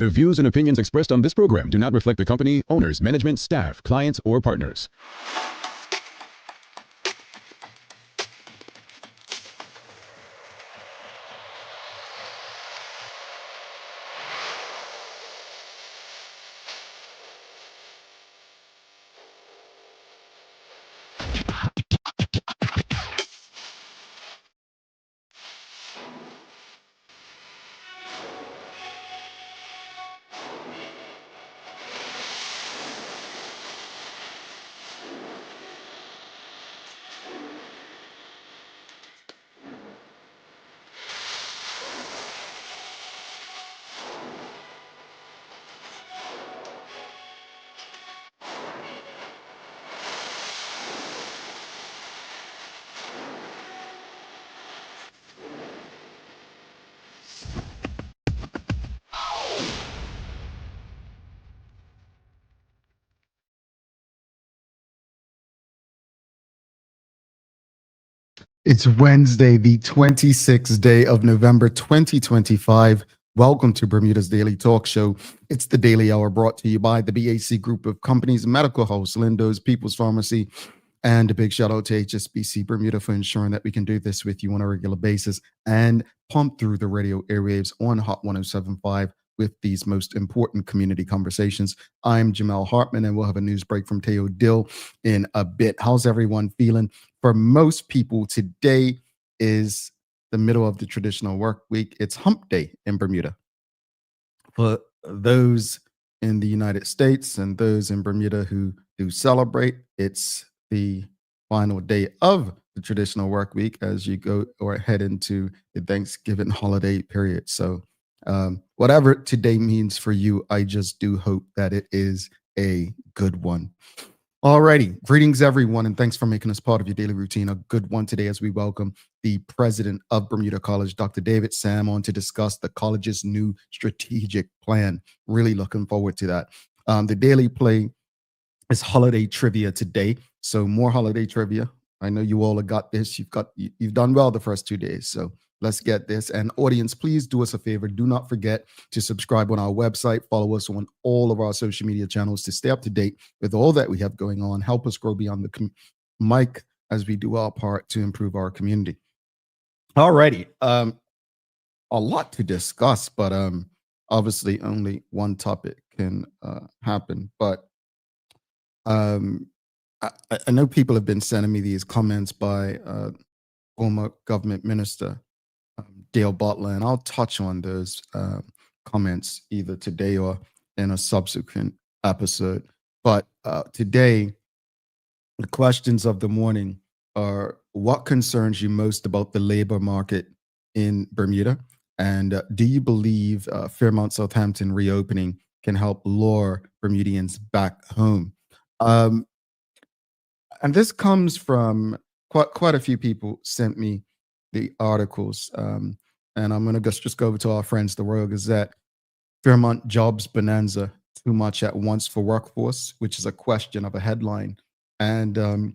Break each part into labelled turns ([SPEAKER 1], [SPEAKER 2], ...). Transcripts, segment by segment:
[SPEAKER 1] The views and opinions expressed on this program do not reflect the company, owners, management, staff, clients, or partners.
[SPEAKER 2] It's Wednesday, the 26th day of November 2025. Welcome to Bermuda's Daily Talk Show. It's the Daily Hour brought to you by the BAC Group of Companies, Medical House, Lindo's, People's Pharmacy, and a big shout out to HSBC Bermuda for ensuring that we can do this with you on a regular basis and pump through the radio airwaves on Hot 107.5 with these most important community conversations. I'm Jamel Hartman, and we'll have a news break from Teo Dill in a bit. How's everyone feeling? For most people, today is the middle of the traditional work week. It's hump day in Bermuda. For those in the United States and those in Bermuda who do celebrate, it's the final day of the traditional work week as you go or head into the Thanksgiving holiday period. So whatever today means for you, I just do hope that it is a good one. Alrighty, greetings everyone, and thanks for making us part of your daily routine. A good one today as we welcome the president of Bermuda College, Dr. David Sam, on to discuss the college's new strategic plan. Really looking forward to that. The daily play is holiday trivia today, so more holiday trivia. I know you all have got this. You've done well the first 2 days, so let's get this. And audience, please do us a favor. Do not forget to subscribe on our website. Follow us on all of our social media channels to stay up to date with all that we have going on. Help us grow beyond the mic as we do our part to improve our community. Alrighty, a lot to discuss, but obviously only one topic can happen. But I know people have been sending me these comments by former government minister Dale Butler, and I'll touch on those comments either today or in a subsequent episode. But today, the questions of the morning are: what concerns you most about the labor market in Bermuda? And do you believe Fairmont Southampton reopening can help lure Bermudians back home? And this comes from quite a few people sent me the articles. And I'm going to just go over to our friends, the Royal Gazette. Fairmont jobs bonanza, too much at once for workforce, which is a question of a headline. And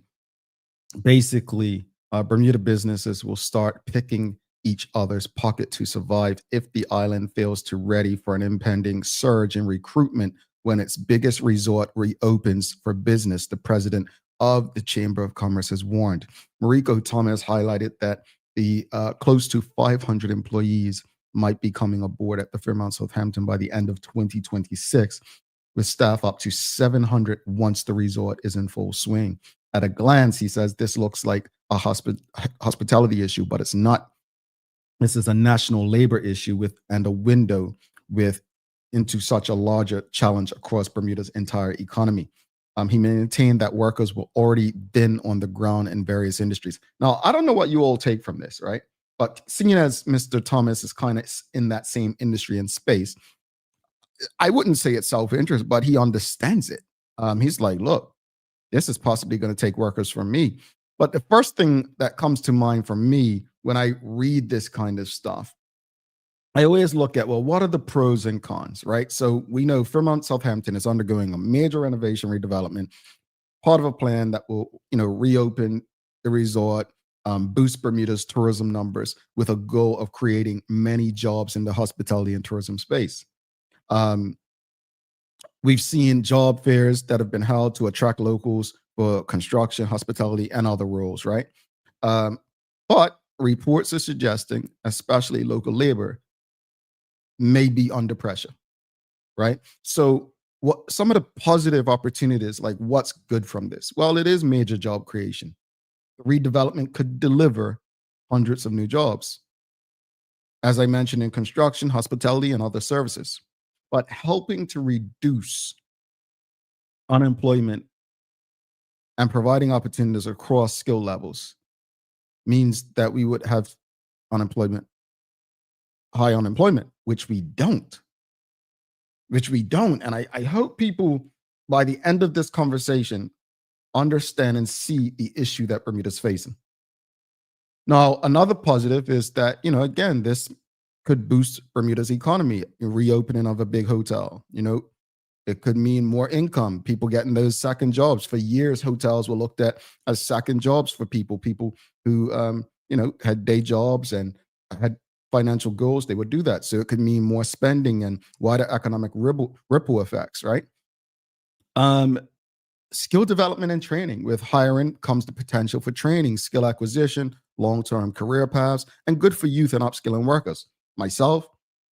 [SPEAKER 2] basically, Bermuda businesses will start picking each other's pocket to survive if the island fails to ready for an impending surge in recruitment when its biggest resort reopens for business, the president of the Chamber of Commerce has warned. Mariko Thomas highlighted that the close to 500 employees might be coming aboard at the Fairmont Southampton by the end of 2026, with staff up to 700 once the resort is in full swing. At a glance, he says this looks like a hospitality issue, but it's not. This is a national labor issue and a window into such a larger challenge across Bermuda's entire economy. He maintained that workers were already been on the ground in various industries. Now, I don't know what you all take from this, right? But seeing as Mr. Thomas is kind of in that same industry and space, I wouldn't say it's self-interest, but he understands it. He's like, look, this is possibly going to take workers from me. But the first thing that comes to mind for me when I read this kind of stuff, I always look at, well, what are the pros and cons, right? So we know Fairmont Southampton is undergoing a major renovation redevelopment, part of a plan that will, reopen the resort, boost Bermuda's tourism numbers with a goal of creating many jobs in the hospitality and tourism space. Um, we've seen job fairs that have been held to attract locals for construction, hospitality, and other roles, right? Um, but reports are suggesting, especially local labor, may be under pressure, right? So, what some of the positive opportunities, like what's good from this? Well, it is major job creation. Redevelopment could deliver hundreds of new jobs, as I mentioned, in construction, hospitality, and other services. But helping to reduce unemployment and providing opportunities across skill levels means that we would have unemployment, high unemployment, which we don't. And I hope people, by the end of this conversation, understand and see the issue that Bermuda's facing. Now, another positive is that, again, this could boost Bermuda's economy, reopening of a big hotel. It could mean more income, people getting those second jobs. For years, hotels were looked at as second jobs for people who, had day jobs and had financial goals. They would do that. So it could mean more spending and wider economic ripple effects, right? Um, Skill development and training. With hiring comes the potential for training, skill acquisition, long-term career paths, and good for youth and upskilling workers. Myself,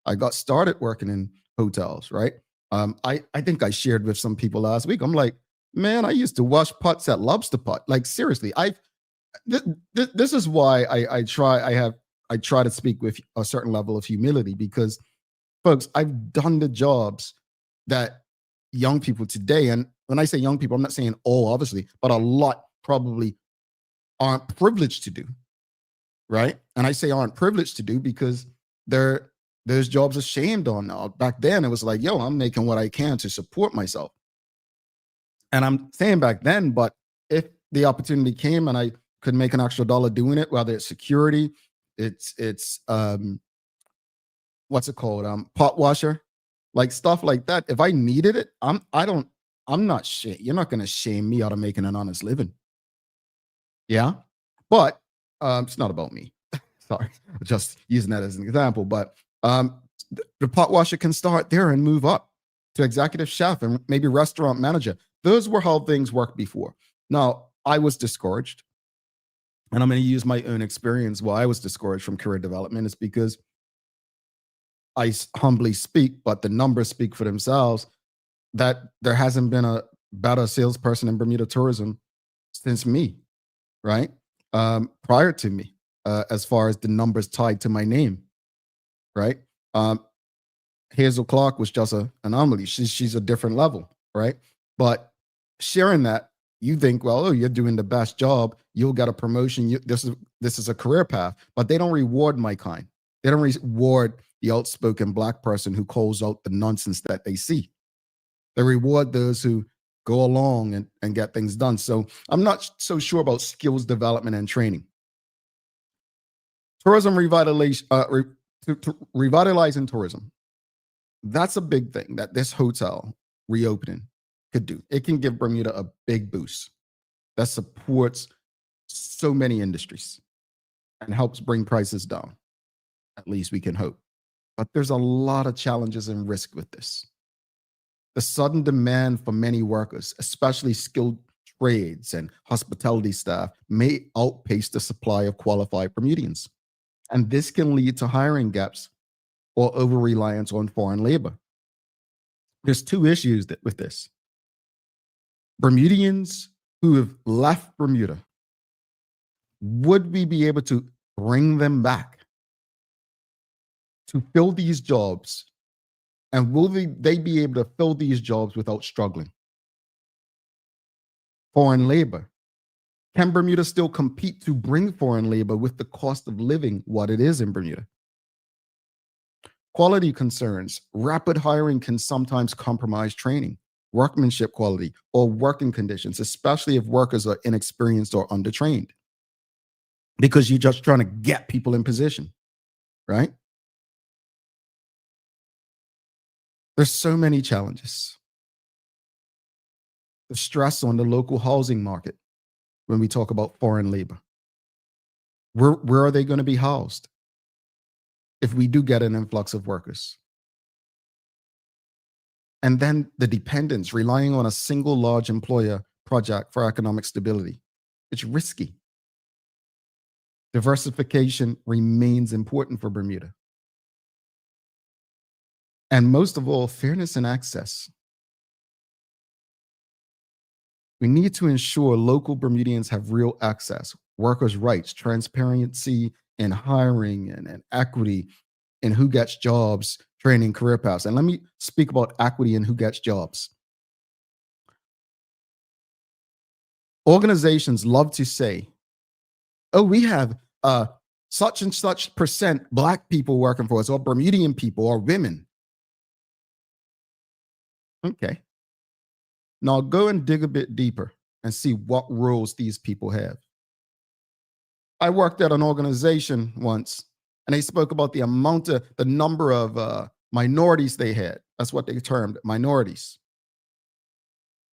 [SPEAKER 2] I got started working in hotels, right? I think I shared with some people last week. I'm like, man, I used to wash pots at Lobster Pot. Like seriously, this is why I try to speak with a certain level of humility, because folks, I've done the jobs that young people today, and when I say young people, I'm not saying all, obviously, but a lot probably aren't privileged to do, right? And I say aren't privileged to do because those jobs are shamed on now. Back then, it was like, yo, I'm making what I can to support myself. And I'm saying back then, but if the opportunity came and I could make an extra dollar doing it, whether it's security, it's what's it called? Pot washer, like stuff like that. If I needed it, I'm not shit. You're not gonna shame me out of making an honest living. Yeah. But it's not about me. Sorry. Just using that as an example. But the pot washer can start there and move up to executive chef and maybe restaurant manager. Those were how things worked before. Now, I was discouraged, and I'm going to use my own experience why I was discouraged from career development is because humbly speak, but the numbers speak for themselves, that there hasn't been a better salesperson in Bermuda tourism since me, right? Prior to me, as far as the numbers tied to my name, right? Um, Hazel Clark was just an anomaly. She's a different level, right? But sharing that, you think, well, oh, you're doing the best job. You'll get a promotion. This is a career path, but they don't reward my kind. They don't reward the outspoken Black person who calls out the nonsense that they see. They reward those who go along and get things done. So I'm not so sure about skills development and training. Tourism revitalization, revitalizing tourism. That's a big thing that this hotel reopening could do. It can give Bermuda a big boost that supports so many industries and helps bring prices down. At least we can hope. But there's a lot of challenges and risk with this. The sudden demand for many workers, especially skilled trades and hospitality staff, may outpace the supply of qualified Bermudians. And this can lead to hiring gaps or over reliance on foreign labor. There's two issues with this. Bermudians who have left Bermuda, would we be able to bring them back to fill these jobs? And will they be able to fill these jobs without struggling? Foreign labor. Can Bermuda still compete to bring foreign labor with the cost of living what it is in Bermuda? Quality concerns. Rapid hiring can sometimes compromise training, workmanship quality, or working conditions, especially if workers are inexperienced or undertrained, because you're just trying to get people in position, right? There's so many challenges. The stress on the local housing market when we talk about foreign labor. Where are they going to be housed if we do get an influx of workers? And then the dependence, relying on a single large employer project for economic stability. It's risky. Diversification remains important for Bermuda. And most of all, fairness and access. We need to ensure local Bermudians have real access, workers' rights, transparency in hiring, and equity in who gets jobs, training, career paths. And let me speak about equity and who gets jobs. Organizations love to say, oh, we have such and such percent Black people working for us, or Bermudian people, or women. Okay. Now go and dig a bit deeper and see what roles these people have. I worked at an organization once, and they spoke about the number of minorities they had. That's what they termed minorities.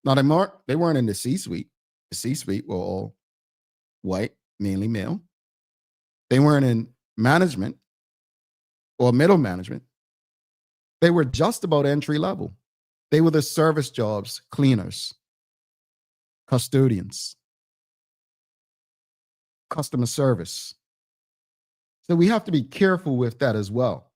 [SPEAKER 2] Now they weren't in the C-suite. The C-suite were all white, mainly male. They weren't in management or middle management. They were just about entry level. They were the service jobs, cleaners, custodians, customer service. So we have to be careful with that as well.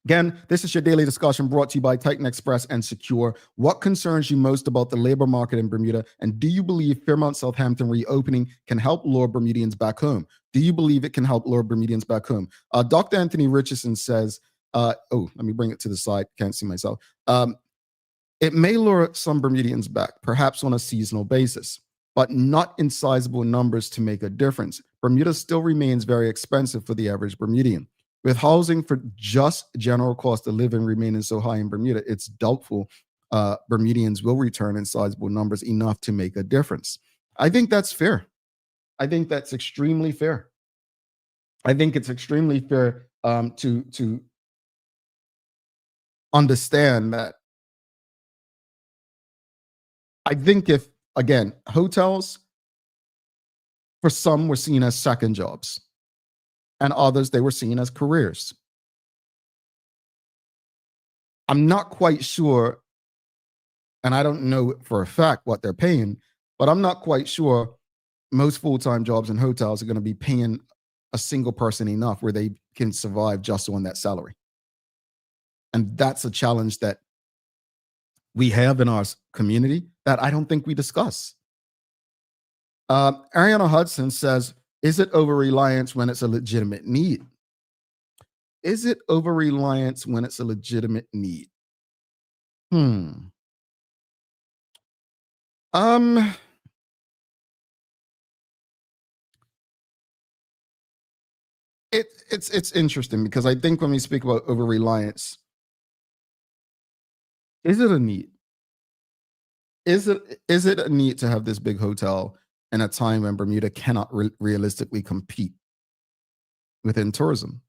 [SPEAKER 2] Again, this is your daily discussion brought to you by Titan Express and Secure. What concerns you most about the labor market in Bermuda? And do you believe Fairmont Southampton reopening can help lure Bermudians back home? Do you believe it can help lure Bermudians back home? Dr. Anthony Richardson says, let me bring it to the side. Can't see myself. It may lure some Bermudians back, perhaps on a seasonal basis, but not in sizable numbers to make a difference. Bermuda still remains very expensive for the average Bermudian. With housing for just general cost of living remaining so high in Bermuda, it's doubtful Bermudians will return in sizable numbers enough to make a difference. I think that's fair. I think that's extremely fair. I think it's extremely fair to understand that. I think if, again, hotels, for some were seen as second jobs, and others, they were seen as careers. I'm not quite sure, and I don't know for a fact what they're paying, but I'm not quite sure most full-time jobs in hotels are going to be paying a single person enough where they can survive just on that salary. And that's a challenge that we have in our community that I don't think we discuss. Ariana Hudson says, is it over-reliance when it's a legitimate need? Is it over-reliance when it's a legitimate need? It's interesting because I think when we speak about over-reliance, is it a need? Is it a need to have this big hotel in a time when Bermuda cannot realistically compete within tourism?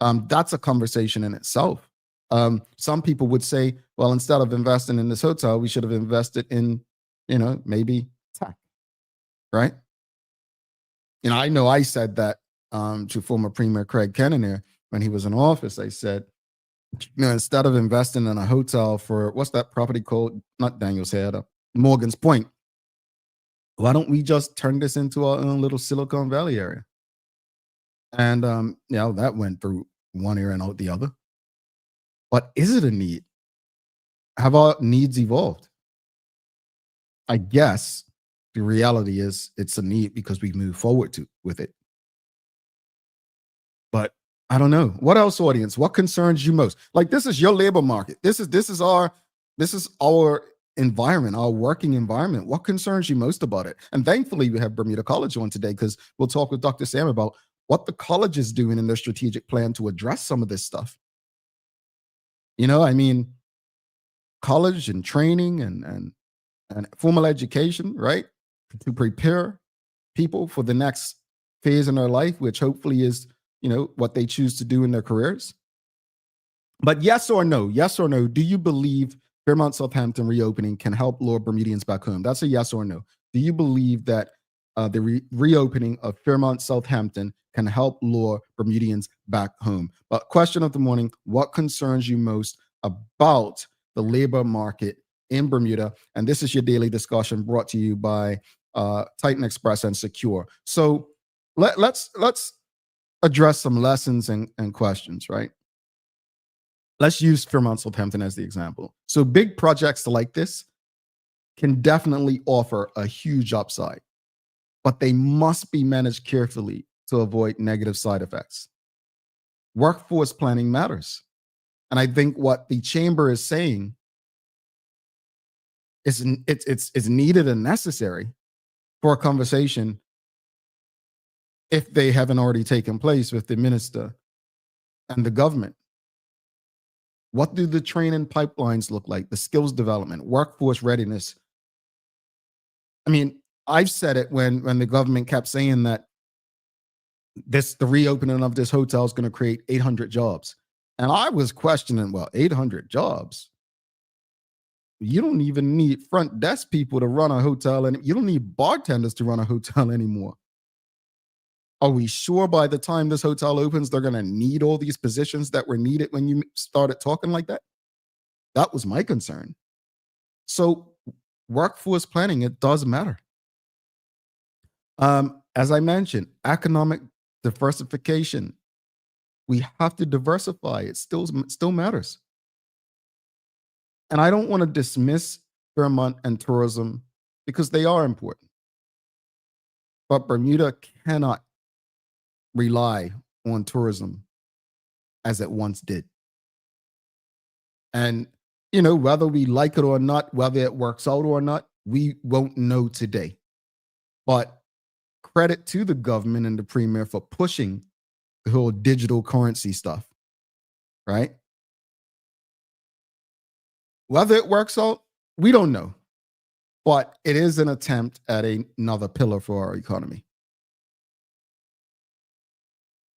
[SPEAKER 2] That's a conversation in itself. Some people would say, well, instead of investing in this hotel, we should have invested in, maybe tech, right? I know I said that to former Premier Craig Kennener when he was in office. I said, instead of investing in a hotel for, what's that property called? Not Daniel's Head, Morgan's Point. Why don't we just turn this into our own little Silicon Valley area? And, that went through one ear and out the other. But is it a need? Have our needs evolved? I guess the reality is it's a need because we move forward with it. But I don't know. What else, audience? What concerns you most? Like, this is your labor market. This is our environment, our working environment. What concerns you most about it? And thankfully, we have Bermuda College on today because we'll talk with Dr. Sam about what the college is doing in their strategic plan to address some of this stuff. College and training and formal education, right? To prepare people for the next phase in their life, which hopefully is, what they choose to do in their careers. But yes or no, do you believe Fairmont Southampton reopening can help lure Bermudians back home? That's a yes or no. Do you believe that the reopening of Fairmont Southampton can help lure Bermudians back home? But question of the morning, what concerns you most about the labor market in Bermuda. And this is your daily discussion brought to you by Titan Express and Secure. So let's address some lessons and questions, right? Let's use Fairmont Southampton as the example. So big projects like this can definitely offer a huge upside, but they must be managed carefully to avoid negative side effects. Workforce planning matters. And I think what the chamber is saying is it's needed and necessary for a conversation, if they haven't already taken place, with the minister and the government. What do the training pipelines look like? The skills development, workforce readiness. I mean, I've said it when the government kept saying that the reopening of this hotel is going to create 800 jobs. And I was questioning, well, 800 jobs? You don't even need front desk people to run a hotel, and you don't need bartenders to run a hotel anymore. Are we sure by the time this hotel opens, they're going to need all these positions that were needed when you started talking like that? That was my concern. So workforce planning, it does matter. As I mentioned, economic diversification. We have to diversify. It still matters. And I don't want to dismiss Fairmont and tourism, because they are important. But Bermuda cannot rely on tourism as it once did. And, whether we like it or not, whether it works out or not, we won't know today. But credit to the government and the premier for pushing the whole digital currency stuff, right? Whether it works out, we don't know. But it is an attempt at another pillar for our economy.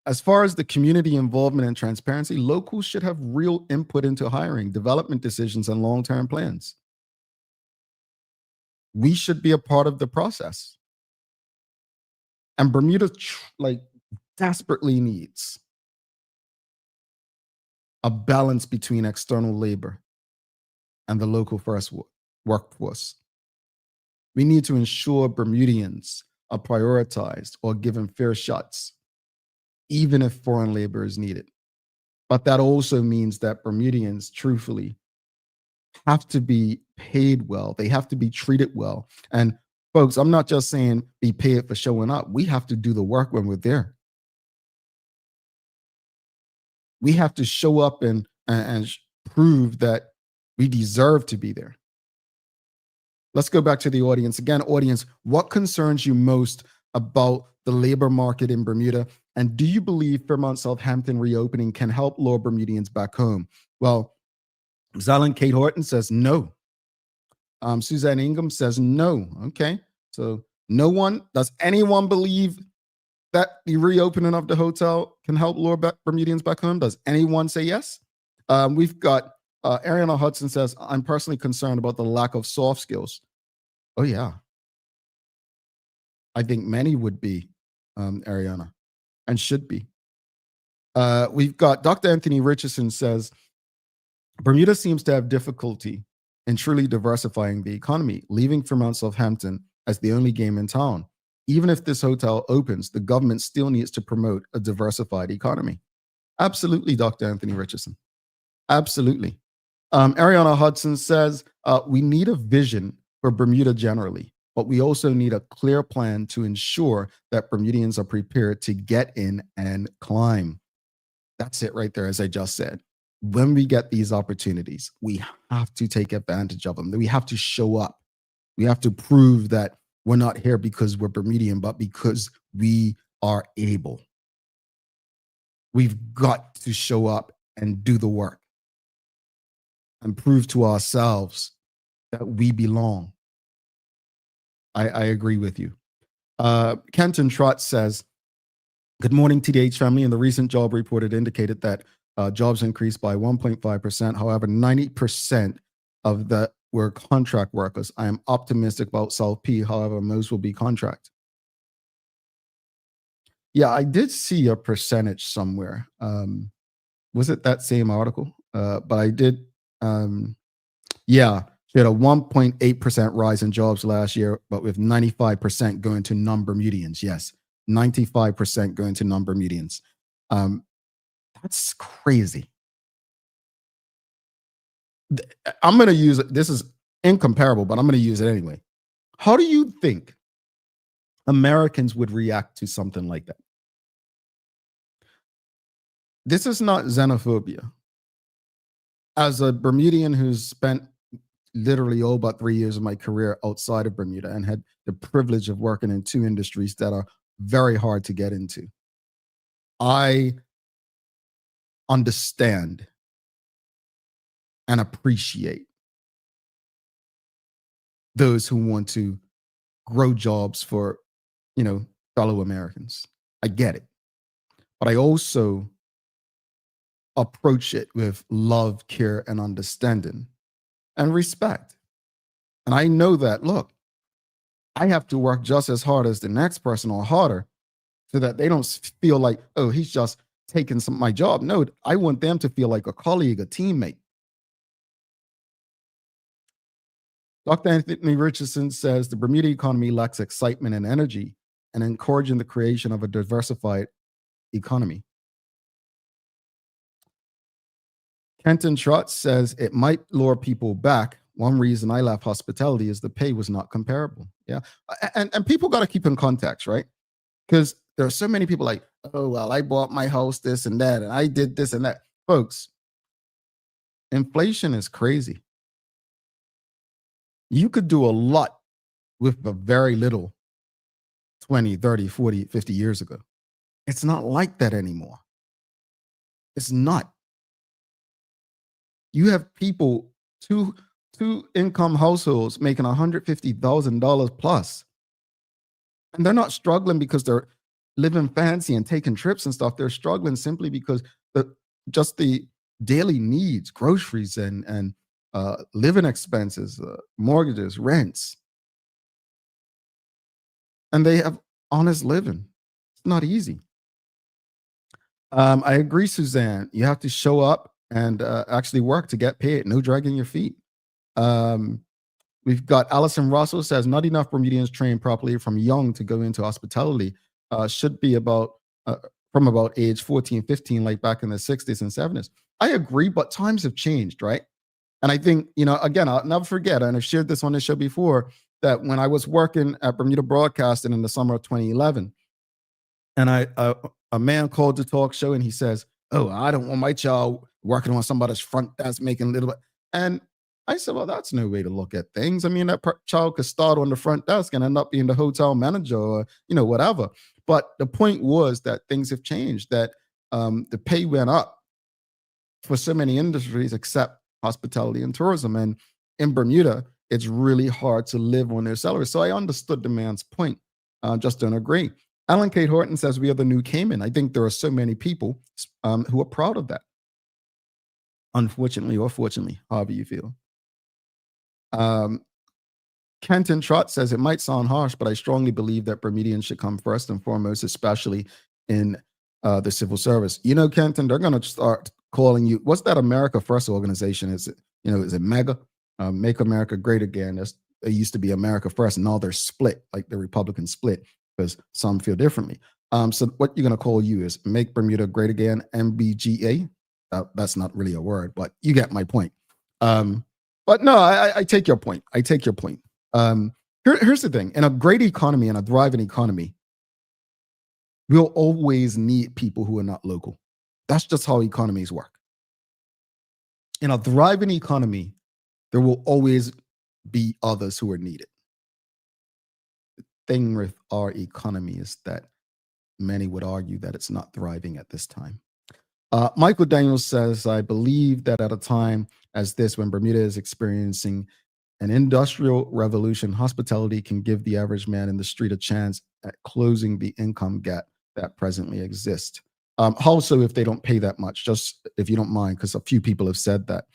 [SPEAKER 2] As far as the community involvement and transparency, locals should have real input into hiring, development decisions, and long-term plans. We should be a part of the process. And Bermuda desperately needs a balance between external labor and the local first workforce. We need to ensure Bermudians are prioritized or given fair shots, even if foreign labor is needed. But that also means that Bermudians, truthfully, have to be paid well. They have to be treated well. And folks, I'm not just saying be paid for showing up. We have to do the work when we're there. We have to show up and prove that we deserve to be there. Let's go back to the audience. Again, audience, what concerns you most about the labor market in Bermuda? And do you believe Fairmont Southampton reopening can help lure Bermudians back home? Well, Zalin Kate Horton says no. Suzanne Ingham says no. Okay. So no one, does anyone believe that the reopening of the hotel can help lure Bermudians back home? Does anyone say yes? We've got Ariana Hudson says, I'm personally concerned about the lack of soft skills. Oh, yeah. I think many would be, Ariana, and should be. We've got Dr. Anthony Richardson says, Bermuda seems to have difficulty in truly diversifying the economy, leaving Fairmont Southampton as the only game in town. Even if this hotel opens, the government still needs to promote a diversified economy. Absolutely, Dr. Anthony Richardson. Absolutely. Ariana Hudson says, we need a vision for Bermuda generally, but we also need a clear plan to ensure that Bermudians are prepared to get in and climb. That's it right there, as I just said. When we get these opportunities, we have to take advantage of them. We have to show up. We have to prove that we're not here because we're Bermudian, but because we are able. We've got to show up and do the work and prove to ourselves that we belong. I agree with you. Kenton Trott says, good morning, TDH family. And the recent job report had indicated that jobs increased by 1.5%. However, 90% of that were contract workers. I am optimistic about South P. However, most will be contract. Yeah, I did see a percentage somewhere. Was it that same article? But I did Yeah, she had a 1.8% rise in jobs last year, but with 95% going to non-Bermudians. Yes, 95% going to non-Bermudians. That's crazy. I'm going to use it. This is incomparable, but I'm going to use it anyway. How do you think Americans would react to something like that? This is not xenophobia. As a Bermudian who's spent literally all but 3 years of my career outside of Bermuda and had the privilege of working in two industries that are very hard to get into, I understand and appreciate those who want to grow jobs for, fellow Americans. I get it. But I also approach it with love, care, and understanding and respect. And I know that, look, I have to work just as hard as the next person or harder so that they don't feel like, oh, he's just taking my job. No, I want them to feel like a colleague, a teammate. Dr. Anthony Richardson says the Bermuda economy lacks excitement and energy and encouraging the creation of a diversified economy. Kenton Trotz says it might lure people back. One reason I left hospitality is the pay was not comparable. Yeah. And people got to keep in context, right? Because there are so many people like, oh, well, I bought my house, this and that, and I did this and that. Folks, inflation is crazy. You could do a lot with a very little 20, 30, 40, 50 years ago. It's not like that anymore. It's not. You have people, two income households making $150,000 plus. And they're not struggling because they're living fancy and taking trips and stuff. They're struggling simply because just the daily needs, groceries and living expenses, mortgages, rents. And they have honest living. It's not easy. I agree, Suzanne. You have to show up and actually work to get paid. No dragging your feet. We've got Allison Russell says not enough Bermudians trained properly from young to go into hospitality. Should be from about age 14, 15, like back in the 60s and 70s. I agree, but times have changed, right? And I think, again, I'll never forget, and I've shared this on the show before, that when I was working at Bermuda Broadcasting in the summer of 2011, and a man called the talk show and he says, oh, I don't want my child working on somebody's front desk making a little bit. And I said, well, that's no way to look at things. I mean, that child could start on the front desk and end up being the hotel manager or, whatever. But the point was that things have changed, that the pay went up for so many industries except hospitality and tourism. And in Bermuda, it's really hard to live on their salary. So I understood the man's point. Just don't agree. Alan Kate Horton says we are the new Cayman. I think there are so many people who are proud of that. Unfortunately or fortunately, however you feel. Kenton Trott says it might sound harsh, but I strongly believe that Bermudians should come first and foremost, especially in the civil service. Kenton, they're going to start calling you. What's that America First organization? Is it MEGA? Make America Great Again. They used to be America First, and now they're split, like the Republicans split, because some feel differently. So what you're going to call you is Make Bermuda Great Again, MBGA. That's not really a word, but you get my point. But no, I take your point. Here's the thing. In a great economy and a thriving economy, we'll always need people who are not local. That's just how economies work. In a thriving economy, there will always be others who are needed. The thing with our economy is that many would argue that it's not thriving at this time. Michael Daniels says, I believe that at a time as this, when Bermuda is experiencing an industrial revolution, hospitality can give the average man in the street a chance at closing the income gap that presently exists. Also, if they don't pay that much, just if you don't mind, because a few people have said that.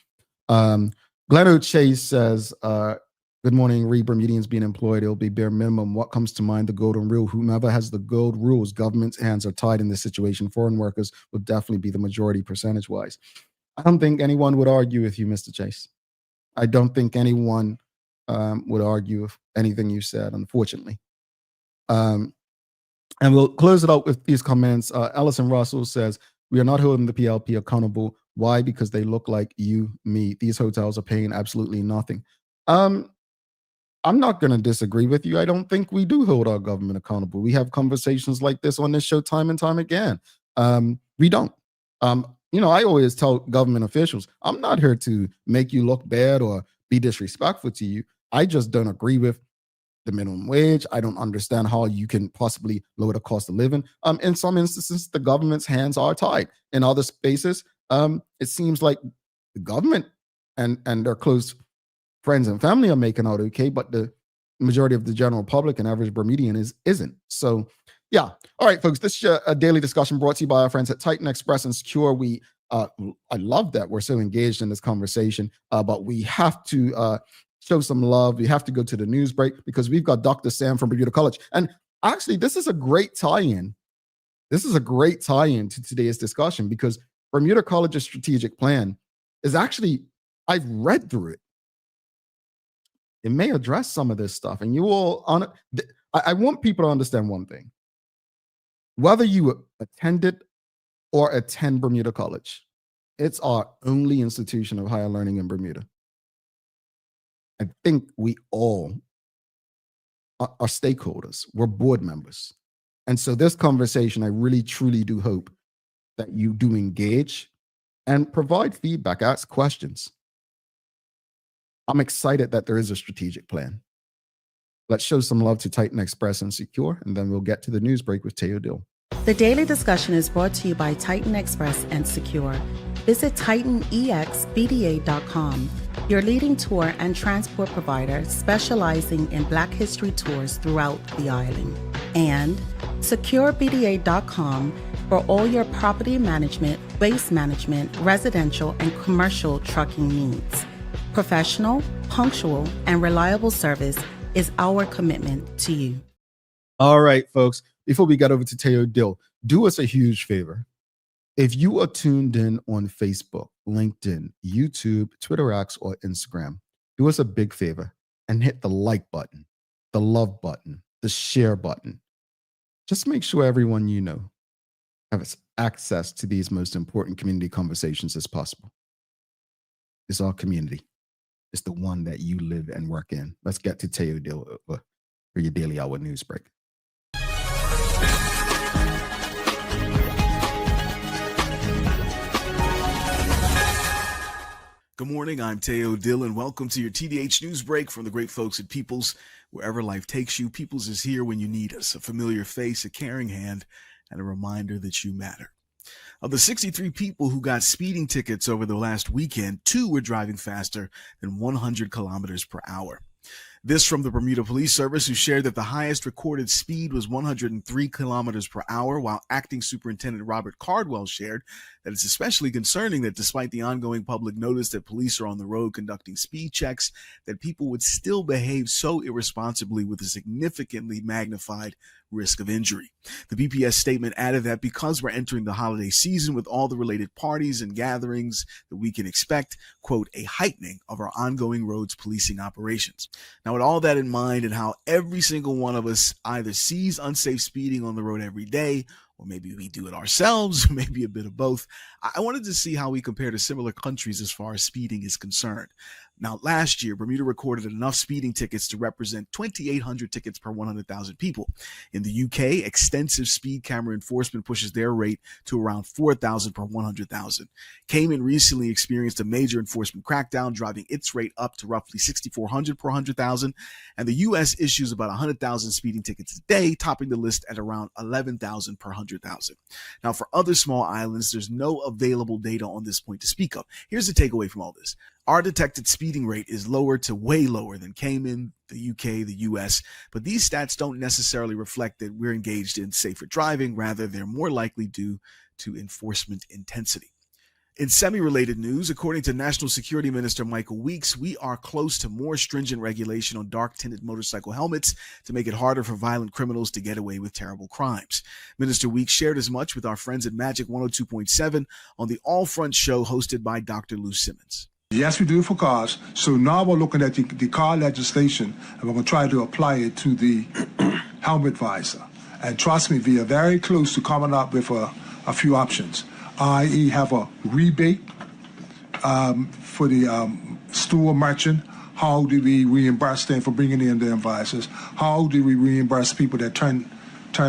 [SPEAKER 2] Glenn O'Chase says, good morning, Bermudians being employed, it'll be bare minimum. What comes to mind? The golden rule. Whomever has the gold rules, government's hands are tied in this situation. Foreign workers will definitely be the majority percentage-wise. I don't think anyone would argue with you, Mr. Chase. I don't think anyone would argue with anything you said, unfortunately. And we'll close it out with these comments. Ellison Russell says, we are not holding the PLP accountable. Why? Because they look like you, me. These hotels are paying absolutely nothing. I'm not going to disagree with you. I don't think we do hold our government accountable. We have conversations like this on this show time and time again. We don't. I always tell government officials, I'm not here to make you look bad or be disrespectful to you. I just don't agree with the minimum wage. I don't understand how you can possibly lower the cost of living. In some instances, the government's hands are tied. In other spaces, it seems like the government and their close friends and family are making out okay, but the majority of the general public and average Bermudian isn't. So, yeah. All right, folks, this is a daily discussion brought to you by our friends at Titan Express and Secure. I love that we're so engaged in this conversation, but we have to show some love. We have to go to the news break because we've got Dr. Sam from Bermuda College. And actually, this is a great tie-in. This is a great tie-in to today's discussion because Bermuda College's strategic plan is actually, I've read through it. It may address some of this stuff. And you all, I want people to understand one thing. Whether you attended or attend Bermuda College, it's our only institution of higher learning in Bermuda. I think we all are stakeholders. We're board members. And so this conversation, I really, truly do hope that you do engage and provide feedback, ask questions. I'm excited that there is a strategic plan. Let's show some love to Titan Express and Secure, and then we'll get to the news break with Teo Dill.
[SPEAKER 3] The Daily Discussion is brought to you by Titan Express and Secure. Visit TitanEXBDA.com, your leading tour and transport provider specializing in Black History tours throughout the island. And SecureBDA.com for all your property management, waste management, residential, and commercial trucking needs. Professional, punctual, and reliable service is our commitment to you.
[SPEAKER 2] All right, folks, before we get over to Teo Dill, do us a huge favor. If you are tuned in on Facebook, LinkedIn, YouTube, Twitter X, or Instagram, do us a big favor and hit the like button, the love button, the share button. Just make sure everyone you know has access to these most important community conversations as possible. It's our community. It's the one that you live and work in. Let's get to Teo Dill for your daily hour news break.
[SPEAKER 4] Good morning, I'm Teo Dill, and welcome to your TDH news break from the great folks at Peoples. Wherever life takes you, Peoples is here when you need us. A familiar face, a caring hand, and a reminder that you matter. Of the 63 people who got speeding tickets over the last weekend, 2 were driving faster than 100 kilometers per hour. This from the Bermuda Police Service, who shared that the highest recorded speed was 103 kilometers per hour, while Acting Superintendent Robert Cardwell shared that it's especially concerning that despite the ongoing public notice that police are on the road conducting speed checks, that people would still behave so irresponsibly with a significantly magnified risk of injury. The BPS statement added that because we're entering the holiday season with all the related parties and gatherings that we can expect, quote, a heightening of our ongoing roads policing operations. Now, with all that in mind and how every single one of us either sees unsafe speeding on the road every day, or maybe we do it ourselves, or maybe a bit of both, I wanted to see how we compare to similar countries as far as speeding is concerned. Now, last year, Bermuda recorded enough speeding tickets to represent 2,800 tickets per 100,000 people. In the UK, extensive speed camera enforcement pushes their rate to around 4,000 per 100,000. Cayman recently experienced a major enforcement crackdown, driving its rate up to roughly 6,400 per 100,000. And the US issues about 100,000 speeding tickets a day, topping the list at around 11,000 per 100,000. Now, for other small islands, there's no available data on this point to speak of. Here's the takeaway from all this. Our detected speeding rate is lower to way lower than Cayman, the UK, the US, but these stats don't necessarily reflect that we're engaged in safer driving. Rather, they're more likely due to enforcement intensity. In semi-related news, according to National Security Minister Michael Weeks, we are close to more stringent regulation on dark-tinted motorcycle helmets to make it harder for violent criminals to get away with terrible crimes. Minister Weeks shared as much with our friends at Magic 102.7 on the All Front show hosted by Dr. Lou Simmons.
[SPEAKER 5] Yes, we do for cars. So now we're looking at the car legislation, and we're going to try to apply it to the helmet visor. And trust me, we are very close to coming up with a few options, i.e. have a rebate for the store merchant. How do we reimburse them for bringing in their visors? How do we reimburse people that turn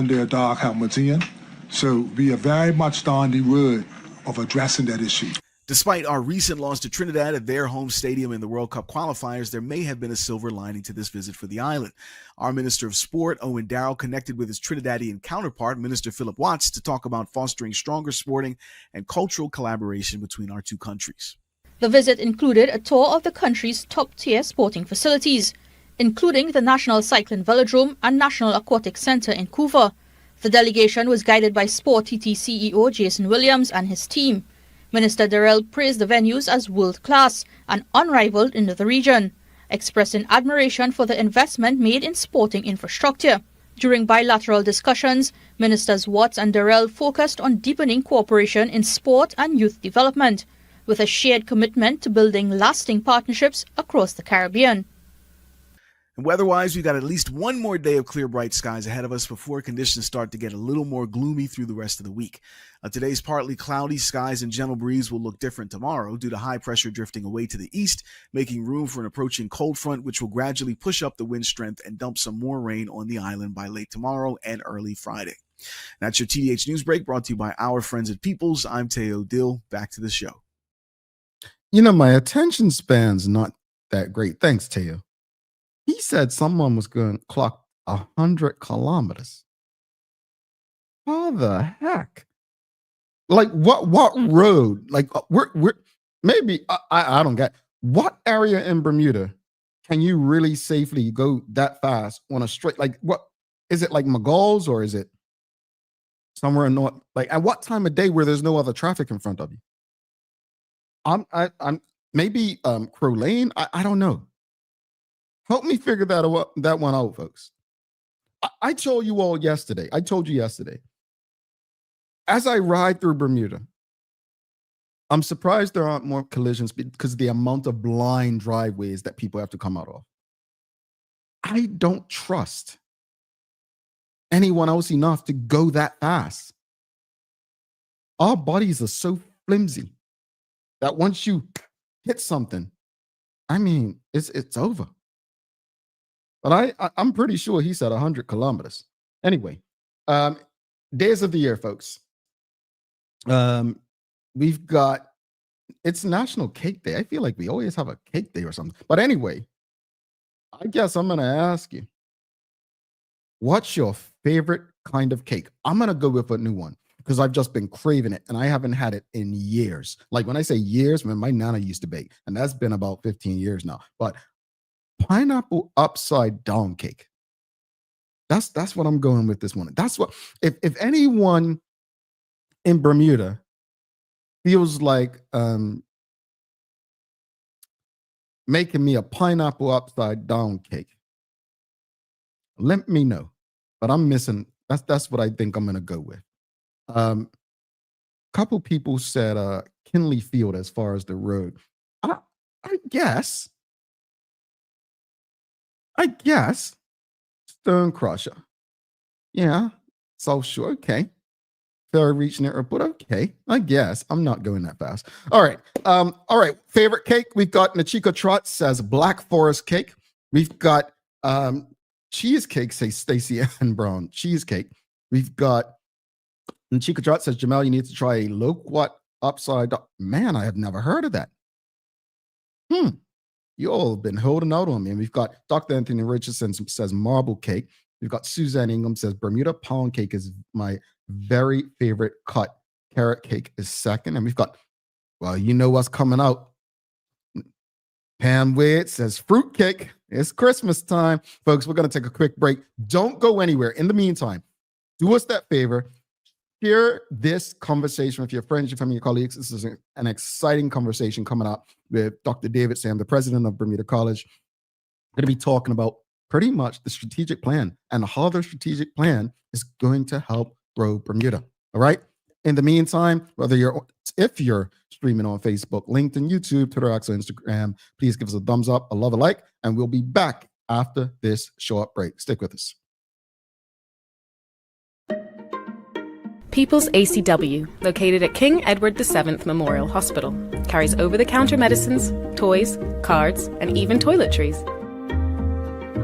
[SPEAKER 5] their dark helmets in? So we are very much down the road of addressing that issue.
[SPEAKER 4] Despite our recent loss to Trinidad at their home stadium in the World Cup qualifiers, there may have been a silver lining to this visit for the island. Our Minister of Sport, Owen Darrell, connected with his Trinidadian counterpart, Minister Philip Watts, to talk about fostering stronger sporting and cultural collaboration between our two countries.
[SPEAKER 6] The visit included a tour of the country's top-tier sporting facilities, including the National Cycling Velodrome and National Aquatic Centre in Couva. The delegation was guided by Sport TT CEO Jason Williams and his team. Minister Darrell praised the venues as world-class and unrivaled in the region, expressing admiration for the investment made in sporting infrastructure. During bilateral discussions, Ministers Watts and Darrell focused on deepening cooperation in sport and youth development, with a shared commitment to building lasting partnerships across the Caribbean.
[SPEAKER 4] And weather-wise, we've got at least one more day of clear, bright skies ahead of us before conditions start to get a little more gloomy through the rest of the week. Today's partly cloudy skies and gentle breeze will look different tomorrow due to high pressure drifting away to the east, making room for an approaching cold front, which will gradually push up the wind strength and dump some more rain on the island by late tomorrow and early Friday. That's your TDH News Break, brought to you by our friends at Peoples. I'm Teo Dill. Back to the show.
[SPEAKER 2] You know, my attention span's not that great. Thanks, Teo. He said someone was going to clock 100 kilometers. How the heck? Like what road? Like we're maybe I don't get what area in Bermuda can you really safely go that fast on a straight? Like what is it, like Magal's, or is it somewhere in north? Like at what time of day where there's no other traffic in front of you? I'm maybe Crow Lane. I don't know. Help me figure that one out, folks. I told you all yesterday. I told you yesterday. As I ride through Bermuda, I'm surprised there aren't more collisions because of the amount of blind driveways that people have to come out of. I don't trust anyone else enough to go that fast. Our bodies are so flimsy that once you hit something, I mean, it's over. But I'm pretty sure he said 100 kilometers. Anyway, days of the year, folks. We've got, it's National Cake Day. I feel like we always have a cake day or something. But anyway, I guess I'm going to ask you, what's your favorite kind of cake? I'm going to go with a new one because I've just been craving it and I haven't had it in years. Like when I say years, when my nana used to bake, and that's been about 15 years now. But pineapple upside down cake. That's what I'm going with this one. That's what, if anyone in Bermuda feels like making me a pineapple upside down cake, let me know. But I'm missing, that's what I think I'm gonna go with. Couple people said Kinley Field as far as the road. I guess Stone Crusher. Yeah, South Shore. Okay. Fair reaching it, but okay. I guess I'm not going that fast. All right. All right. Favorite cake. We've got Nachika Trot says Black Forest cake. We've got cheesecake, says Stacey Ann Brown. Cheesecake. We've got Nachika Trot says Jamel, you need to try a loquat upside down. Man, I have never heard of that. You all have been holding out on me. And we've got Dr. Anthony Richardson says marble cake. We've got Suzanne Ingham says Bermuda pound cake is my very favorite cut. Carrot cake is second. And we've got, well, you know what's coming out. Pam Wade says fruit cake. It's Christmas time. Folks, we're going to take a quick break. Don't go anywhere. In the meantime, do us that favor. Share this conversation with your friends, your family, your colleagues. This is an exciting conversation coming up with Dr. David Sam, the president of Bermuda College. We're going to be talking about pretty much the strategic plan and how the strategic plan is going to help grow Bermuda. All right. In the meantime, whether you're If you're streaming on Facebook, LinkedIn, YouTube, Twitter, X, or Instagram, please give us a thumbs up, a love, a like, and we'll be back after this short break. Stick with us.
[SPEAKER 7] People's ACW, located at King Edward VII Memorial Hospital, carries over-the-counter medicines, toys, cards, and even toiletries.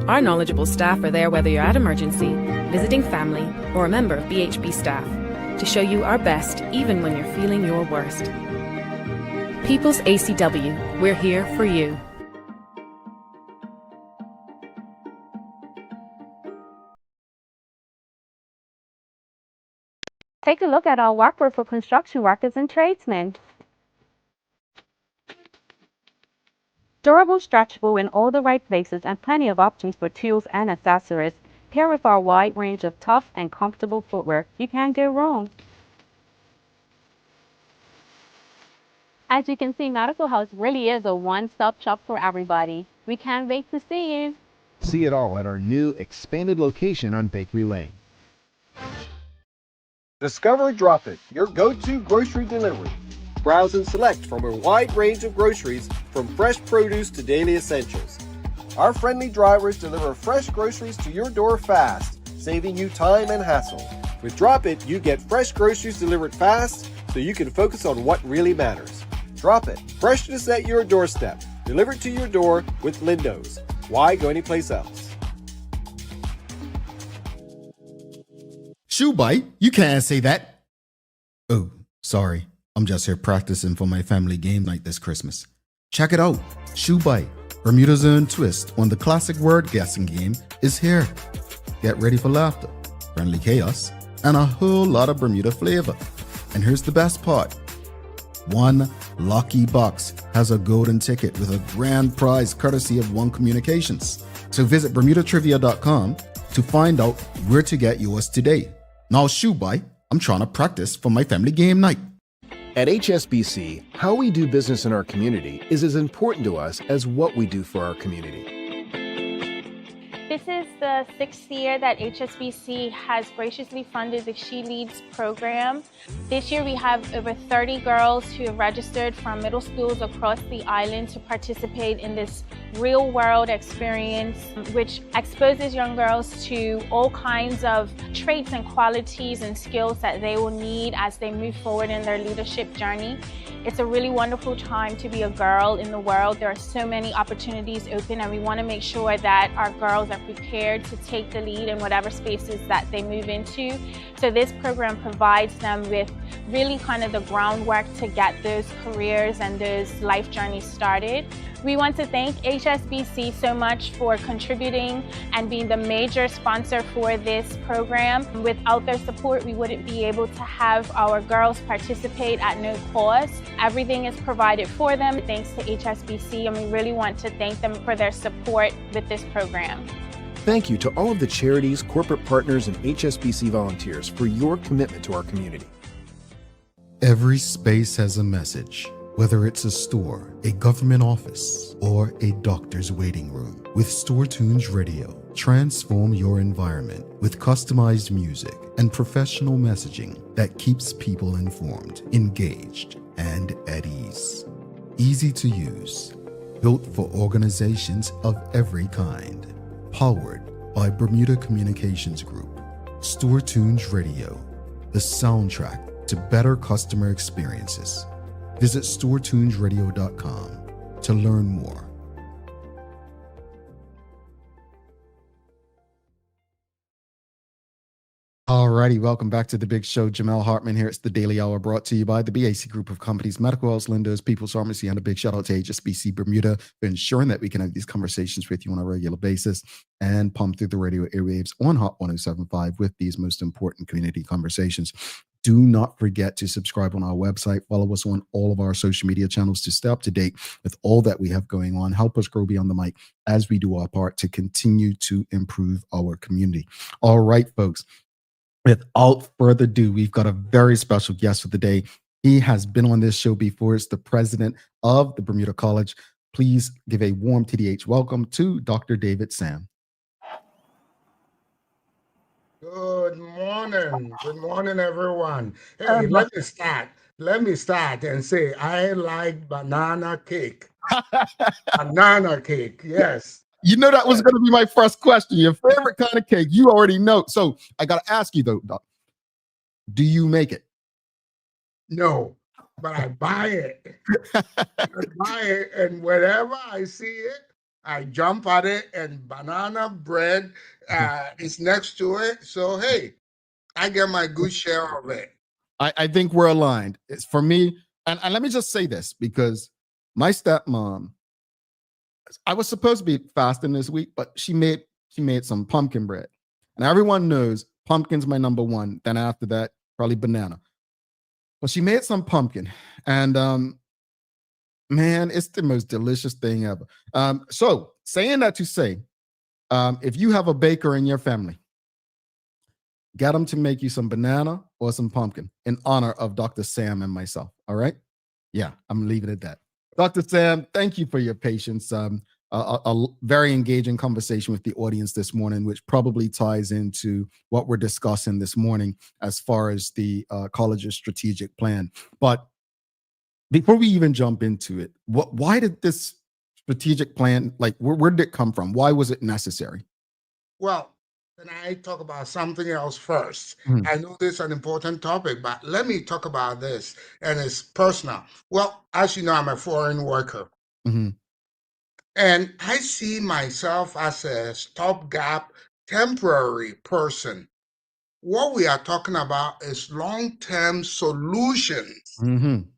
[SPEAKER 7] Our knowledgeable staff are there whether you're at emergency, visiting family, or a member of BHB staff, to show you our best even when you're feeling your worst. People's ACW, we're here for you.
[SPEAKER 8] Take a look at our workbook for construction workers and tradesmen. Durable, stretchable in all the right places, and plenty of options for tools and accessories. Paired with our wide range of tough and comfortable footwear, you can't go wrong. As you can see, Medical House really is a one-stop shop for everybody. We can't wait to see you.
[SPEAKER 9] See it all at our new expanded location on Bakery Lane.
[SPEAKER 10] Discover Drop It, your go-to grocery delivery. Browse and select from a wide range of groceries, from fresh produce to daily essentials. Our friendly drivers deliver fresh groceries to your door fast, saving you time and hassle. With Drop It, you get fresh groceries delivered fast so you can focus on what really matters. Drop It, freshness at your doorstep, delivered to your door with Lindo's. Why go anyplace else?
[SPEAKER 2] Shoe bite? You can't say that. Oh, sorry. I'm just here practicing for my family game night this Christmas. Check it out. Shoe bite, Bermuda's own twist on the classic word guessing game, is here. Get ready for laughter, friendly chaos, and a whole lot of Bermuda flavor. And here's the best part. One lucky box has a golden ticket with a grand prize courtesy of One Communications. So visit BermudaTrivia.com to find out where to get yours today. Now, shoe bite, I'm trying to practice for my family game night.
[SPEAKER 9] At HSBC, how we do business in our community is as important to us as what we do for our community.
[SPEAKER 11] This is the 6th year that HSBC has graciously funded the She Leads program. This year we have over 30 girls who have registered from middle schools across the island to participate in this real-world experience, which exposes young girls to all kinds of traits and qualities and skills that they will need as they move forward in their leadership journey. It's a really wonderful time to be a girl in the world. There are so many opportunities open, and we want to make sure that our girls are prepared to take the lead in whatever spaces that they move into. So this program provides them with really kind of the groundwork to get those careers and those life journeys started. We want to thank HSBC so much for contributing and being the major sponsor for this program. Without their support, we wouldn't be able to have our girls participate at no cost. Everything is provided for them thanks to HSBC, and we really want to thank them for their support with this program.
[SPEAKER 9] Thank you to all of the charities, corporate partners, and HSBC volunteers for your commitment to our community.
[SPEAKER 2] Every space has a message, whether it's a store, a government office, or a doctor's waiting room. With Store Tunes Radio, transform your environment with customized music and professional messaging that keeps people informed, engaged, and at ease. Easy to use, built for organizations of every kind. Powered by Bermuda Communications Group. Store Tunes Radio, the soundtrack to better customer experiences. Visit StoreTunesRadio.com to learn more. Alrighty, welcome back to the big show. Jamel Hartman here. It's the Daily Hour brought to you by the BAC Group of Companies, Medical House, Lindo's, People's Pharmacy, and a big shout out to HSBC Bermuda for ensuring that we can have these conversations with you on a regular basis and pump through the radio airwaves on Hot 107.5 with these most important community conversations. Do not forget to subscribe on our website. Follow us on all of our social media channels to stay up to date with all that we have going on. Help us grow beyond the mic as we do our part to continue to improve our community. All right, folks. Without further ado, we've got a very special guest for the day. He has been on this show before. It's the president of the Bermuda College. Please give a warm TDH welcome to Dr. David Sam.
[SPEAKER 12] Good morning. Good morning, everyone. Hey, let me start let me start and say I like banana cake. Banana cake, yes.
[SPEAKER 2] You know that was going to be my first question. Your favorite kind of cake, you already know. So I got to ask you though, Doc, do you make it?
[SPEAKER 12] No, but I buy it. I buy it, and wherever I see it, I jump at it, and banana bread is next to it. So hey, I get my good share of it.
[SPEAKER 2] I think we're aligned. It's for me, and let me just say this because my stepmom, I was supposed to be fasting this week, but she made some pumpkin bread. And everyone knows pumpkin's my number one. Then after that, probably banana. But she made some pumpkin. And man, it's the most delicious thing ever. So saying that to say, if you have a baker in your family, get them to make you some banana or some pumpkin in honor of Dr. Sam and myself. All right. Yeah, I'm leaving it at that. Dr. Sam, thank you for your patience. A very engaging conversation with the audience this morning, which probably ties into what we're discussing this morning as far as the college's strategic plan. But before we even jump into it, why did this strategic plan, like where did it come from? Why was it necessary?
[SPEAKER 12] Well, can I talk about something else first?
[SPEAKER 2] Mhm.
[SPEAKER 12] I know this is an important topic, but let me talk about this, and it's personal. Well, as you know, I'm a foreign worker,
[SPEAKER 2] Mhm.
[SPEAKER 12] and I see myself as a stopgap, temporary person. What we are talking about is long-term solutions
[SPEAKER 2] Mhm.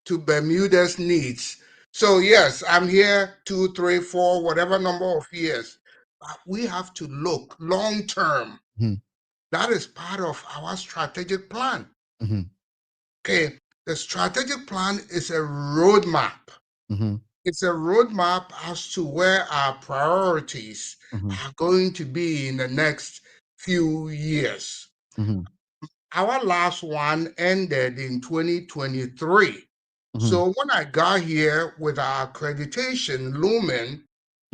[SPEAKER 12] to Bermuda's needs. So yes, I'm here 2, 3, 4, whatever number of years. But we have to look long term.
[SPEAKER 2] Mhm.
[SPEAKER 12] That is part of our strategic plan.
[SPEAKER 2] Mhm.
[SPEAKER 12] Okay, the strategic plan is a roadmap.
[SPEAKER 2] Mhm.
[SPEAKER 12] It's a roadmap as to where our priorities
[SPEAKER 2] Mhm.
[SPEAKER 12] are going to be in the next few years.
[SPEAKER 2] Mhm.
[SPEAKER 12] Our last one ended in 2023.
[SPEAKER 2] Mhm.
[SPEAKER 12] So when I got here with our accreditation looming,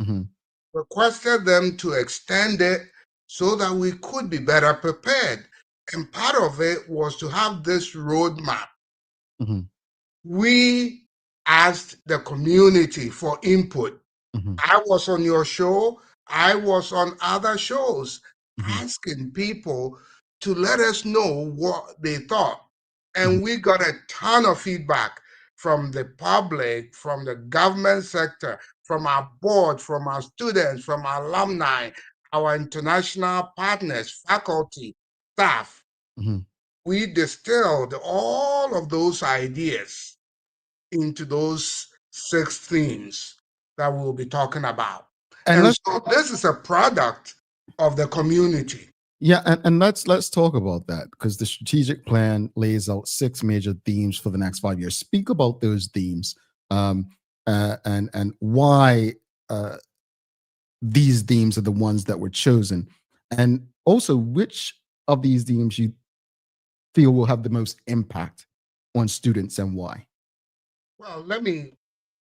[SPEAKER 2] Mhm.
[SPEAKER 12] requested them to extend it so that we could be better prepared. And part of it was to have this roadmap.
[SPEAKER 2] Mhm.
[SPEAKER 12] We asked the community for input.
[SPEAKER 2] Mhm.
[SPEAKER 12] I was on your show, I was on other shows,
[SPEAKER 2] Mhm.
[SPEAKER 12] asking people to let us know what they thought.
[SPEAKER 2] Mhm.
[SPEAKER 12] And we got a ton of feedback from the public, from the government sector, from our board, from our students, from our alumni, our international partners, faculty, staff.
[SPEAKER 2] Mhm.
[SPEAKER 12] We distilled all of those ideas into those 6 themes that we'll be talking about.
[SPEAKER 2] And
[SPEAKER 12] And
[SPEAKER 2] let's
[SPEAKER 12] so this is a product of the community.
[SPEAKER 2] Yeah, and let's talk about that because the strategic plan lays out 6 major themes for the next 5 years. Speak about those themes, and why these themes are the ones that were chosen, and also which of these themes you feel will have the most impact on students and why.
[SPEAKER 12] Well, let me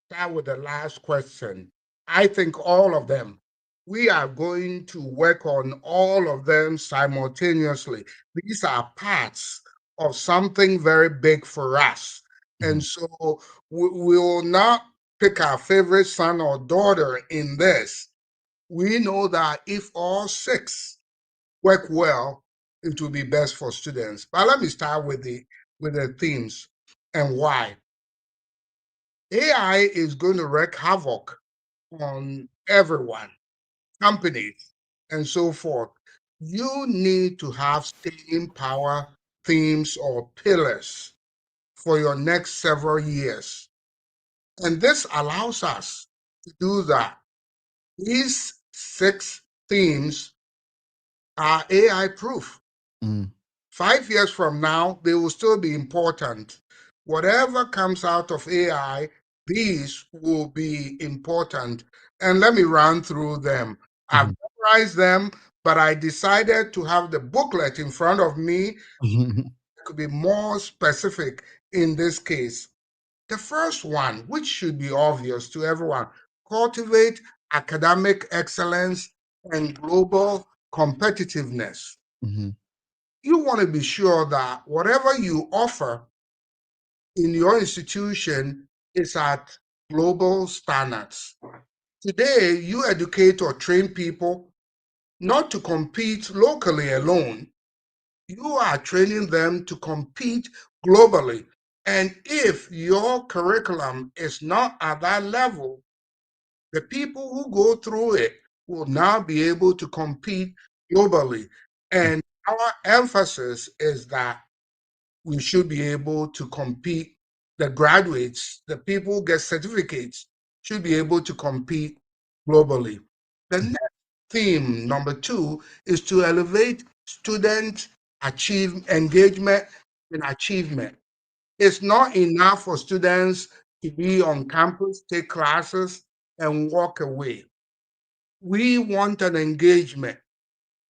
[SPEAKER 12] start with the last question. I think all of them. We are going to work on all of them simultaneously. These are parts of something very big for us. And
[SPEAKER 2] Mhm.
[SPEAKER 12] so we will not pick our favorite son or daughter in this. We know that if all 6 work well, it will be best for students. But let me start with the themes and why. AI is going to wreak havoc on everyone, companies, and so forth. You need to have staying power themes or pillars for your next several years. And this allows us to do that. These 6 themes are AI proof.
[SPEAKER 2] Mhm.
[SPEAKER 12] 5 years from now, they will still be important. Whatever comes out of AI, these will be important. And let me run through them. I've
[SPEAKER 2] Mhm.
[SPEAKER 12] memorized them, but I decided to have the booklet in front of me.
[SPEAKER 2] Mhm.
[SPEAKER 12] It could be more specific in this case. The first one, which should be obvious to everyone, cultivate academic excellence and global competitiveness.
[SPEAKER 2] Mhm.
[SPEAKER 12] You want to be sure that whatever you offer in your institution is at global standards. Today, you educate or train people not to compete locally alone. You are training them to compete globally. And if your curriculum is not at that level, the people who go through it will now be able to compete globally. And our emphasis is that we should be able to compete. The graduates, the people who get certificates, should be able to compete globally. The next theme, number 2, is to elevate student engagement and achievement. It's not enough for students to be on campus, take classes, and walk away. We want an engagement.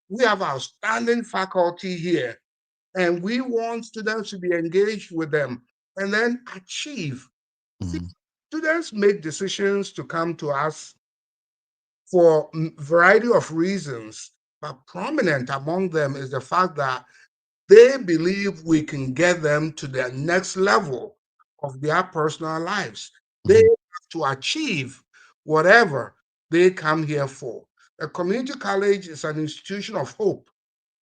[SPEAKER 12] We have outstanding faculty here, and we want students to be engaged with them and then achieve. See, students make decisions to come to us for a variety of reasons, but prominent among them is the fact that they believe we can get them to the next level of their personal lives. They have to achieve whatever they come here for. A community college is an institution of hope.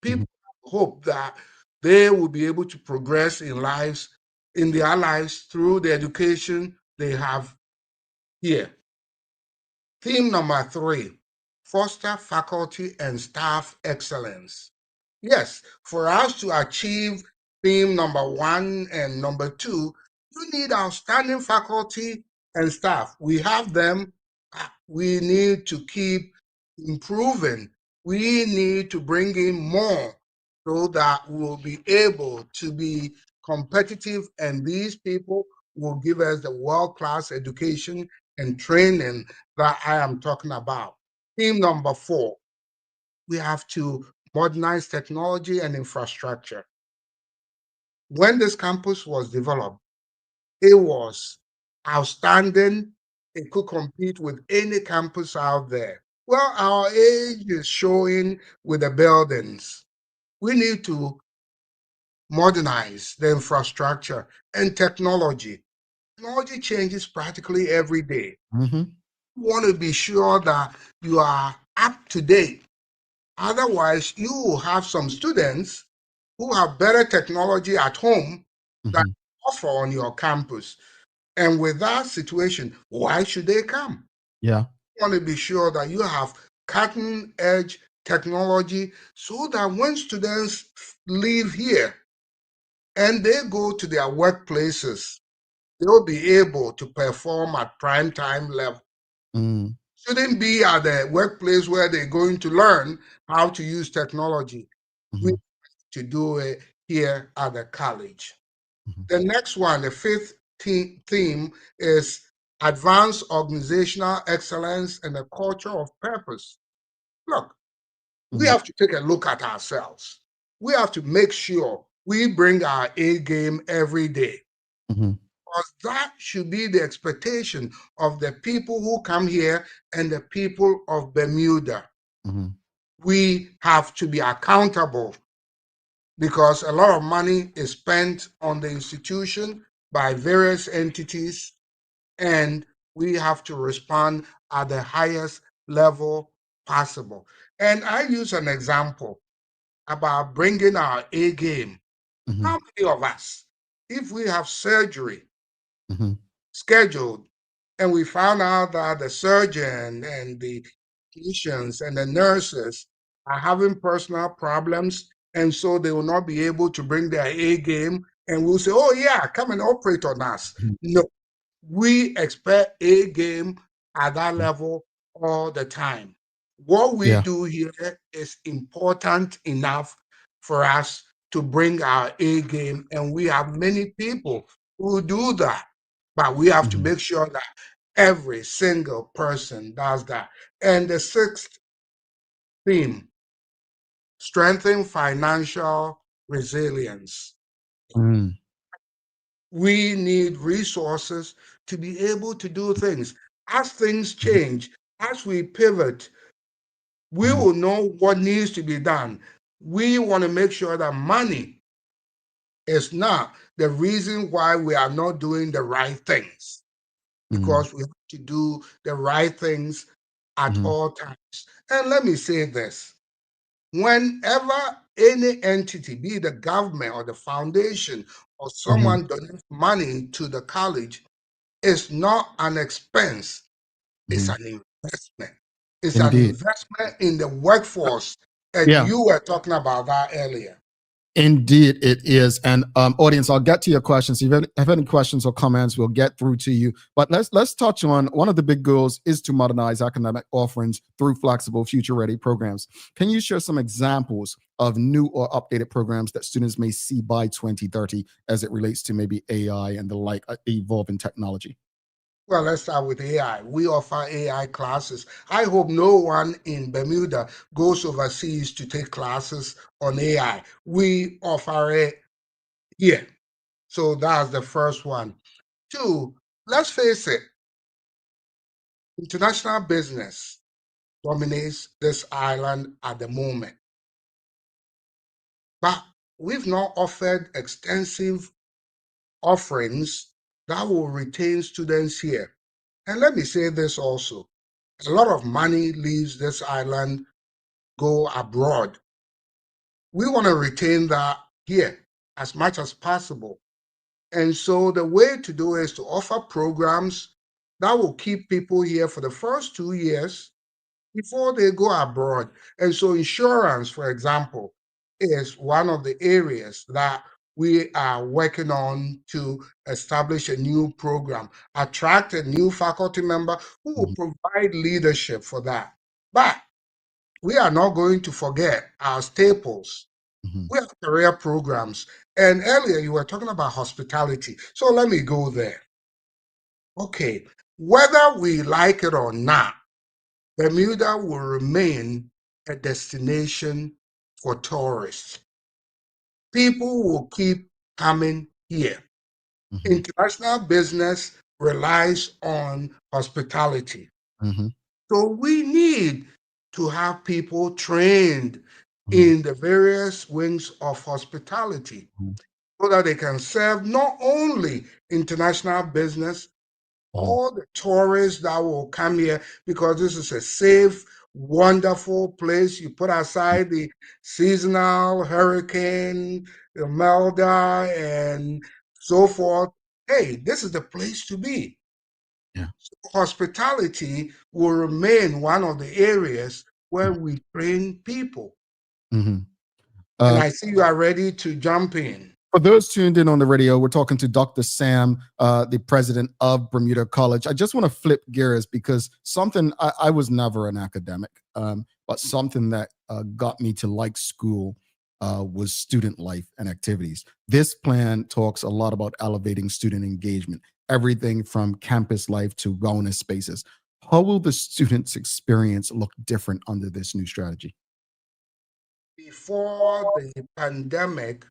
[SPEAKER 12] People hope that they will be able to progress in their lives through the education they have here. Theme number 3, foster faculty and staff excellence. Yes, for us to achieve theme number 1 and number 2, you need outstanding faculty and staff. We have them. We need to keep improving. We need to bring in more so that we'll be able to be competitive, and these people will give us the world-class education and training that I am talking about. Theme number 4, we have to modernize technology and infrastructure. When this campus was developed, it was outstanding. It could compete with any campus out there. Well, our age is showing with the buildings. We need to modernize the infrastructure and technology. Technology changes practically every day. You want to be sure that you are up to date. Otherwise, you will have some students who have better technology at home than offer on your campus. And with that situation, why should they come?
[SPEAKER 2] Yeah.
[SPEAKER 12] You want to be sure that you have cutting edge technology so that when students leave here and they go to their workplaces, they'll be able to perform at prime time level. Shouldn't be at the workplace where they're going to learn how to use technology. We have to do it here at the college. The next one, the 5th theme is advanced organizational excellence and a culture of purpose. Look, we have to take a look at ourselves. We have to make sure we bring our A game every day. Because that should be the expectation of the people who come here and the people of Bermuda. We have to be accountable because a lot of money is spent on the institution by various entities, and we have to respond at the highest level possible. And I use an example about bringing our A game. How many of us, if we have surgery scheduled and we found out that the surgeon and the clinicians and the nurses are having personal problems, and so they will not be able to bring their A game, and we'll say, oh yeah, come and operate on us. No, we expect A game at that level all the time. What we do here is important enough for us to bring our A game, and we have many people who do that. But we have to make sure that every single person does that. And the 6th theme, strengthen financial resilience. We need resources to be able to do things. As things change, as we pivot, we will know what needs to be done. We want to make sure that money is not the reason why we are not doing the right things, because we have to do the right things at all times. And let me say this, whenever any entity, be it the government or the foundation or someone donates money to the college, it's not an expense, it's an investment. It's an
[SPEAKER 2] Indeed.
[SPEAKER 12] investment in the workforce. And
[SPEAKER 2] Yeah.
[SPEAKER 12] you were talking about that earlier.
[SPEAKER 2] Indeed, it is. And audience, I'll get to your questions. If you have any questions or comments, we'll get through to you. But let's touch on one of the big goals is to modernize academic offerings through flexible, future-ready programs. Can you share some examples of new or updated programs that students may see by 2030 as it relates to maybe AI and the like evolving technology?
[SPEAKER 12] Well, let's start with AI. We offer AI classes. I hope no one in Bermuda goes overseas to take classes on AI. We offer it here. So that's the first one. Two, let's face it, international business dominates this island at the moment. But we've not offered extensive offerings that will retain students here. And let me say this also, a lot of money leaves this island, go abroad. We want to retain that here as much as possible. And so the way to do it is to offer programs that will keep people here for the first 2 years before they go abroad. And so insurance, for example, is one of the areas that we are working on to establish a new program, attract a new faculty member who will provide leadership for that. But we are not going to forget our staples. We have career programs. And earlier you were talking about hospitality. So let me go there. Okay, whether we like it or not, Bermuda will remain a destination for tourists. People will keep coming here. International business relies on hospitality. So we need to have people trained in the various wings of hospitality so that they can serve not only international business, all the tourists that will come here, because this is a safe, wonderful place. You put aside the seasonal hurricane, the Melda, and so forth. Hey, this is the place to be.
[SPEAKER 2] Yeah.
[SPEAKER 12] So hospitality will remain one of the areas where we train people. And I see you are ready to jump in.
[SPEAKER 2] For those tuned in on the radio, we're talking to Dr. Sam, the president of Bermuda College. I just want to flip gears because something, I was never an academic, but something that got me to like school was student life and activities. This plan talks a lot about elevating student engagement, everything from campus life to wellness spaces. How will the students' experience look different under this new strategy?
[SPEAKER 12] Before the pandemic,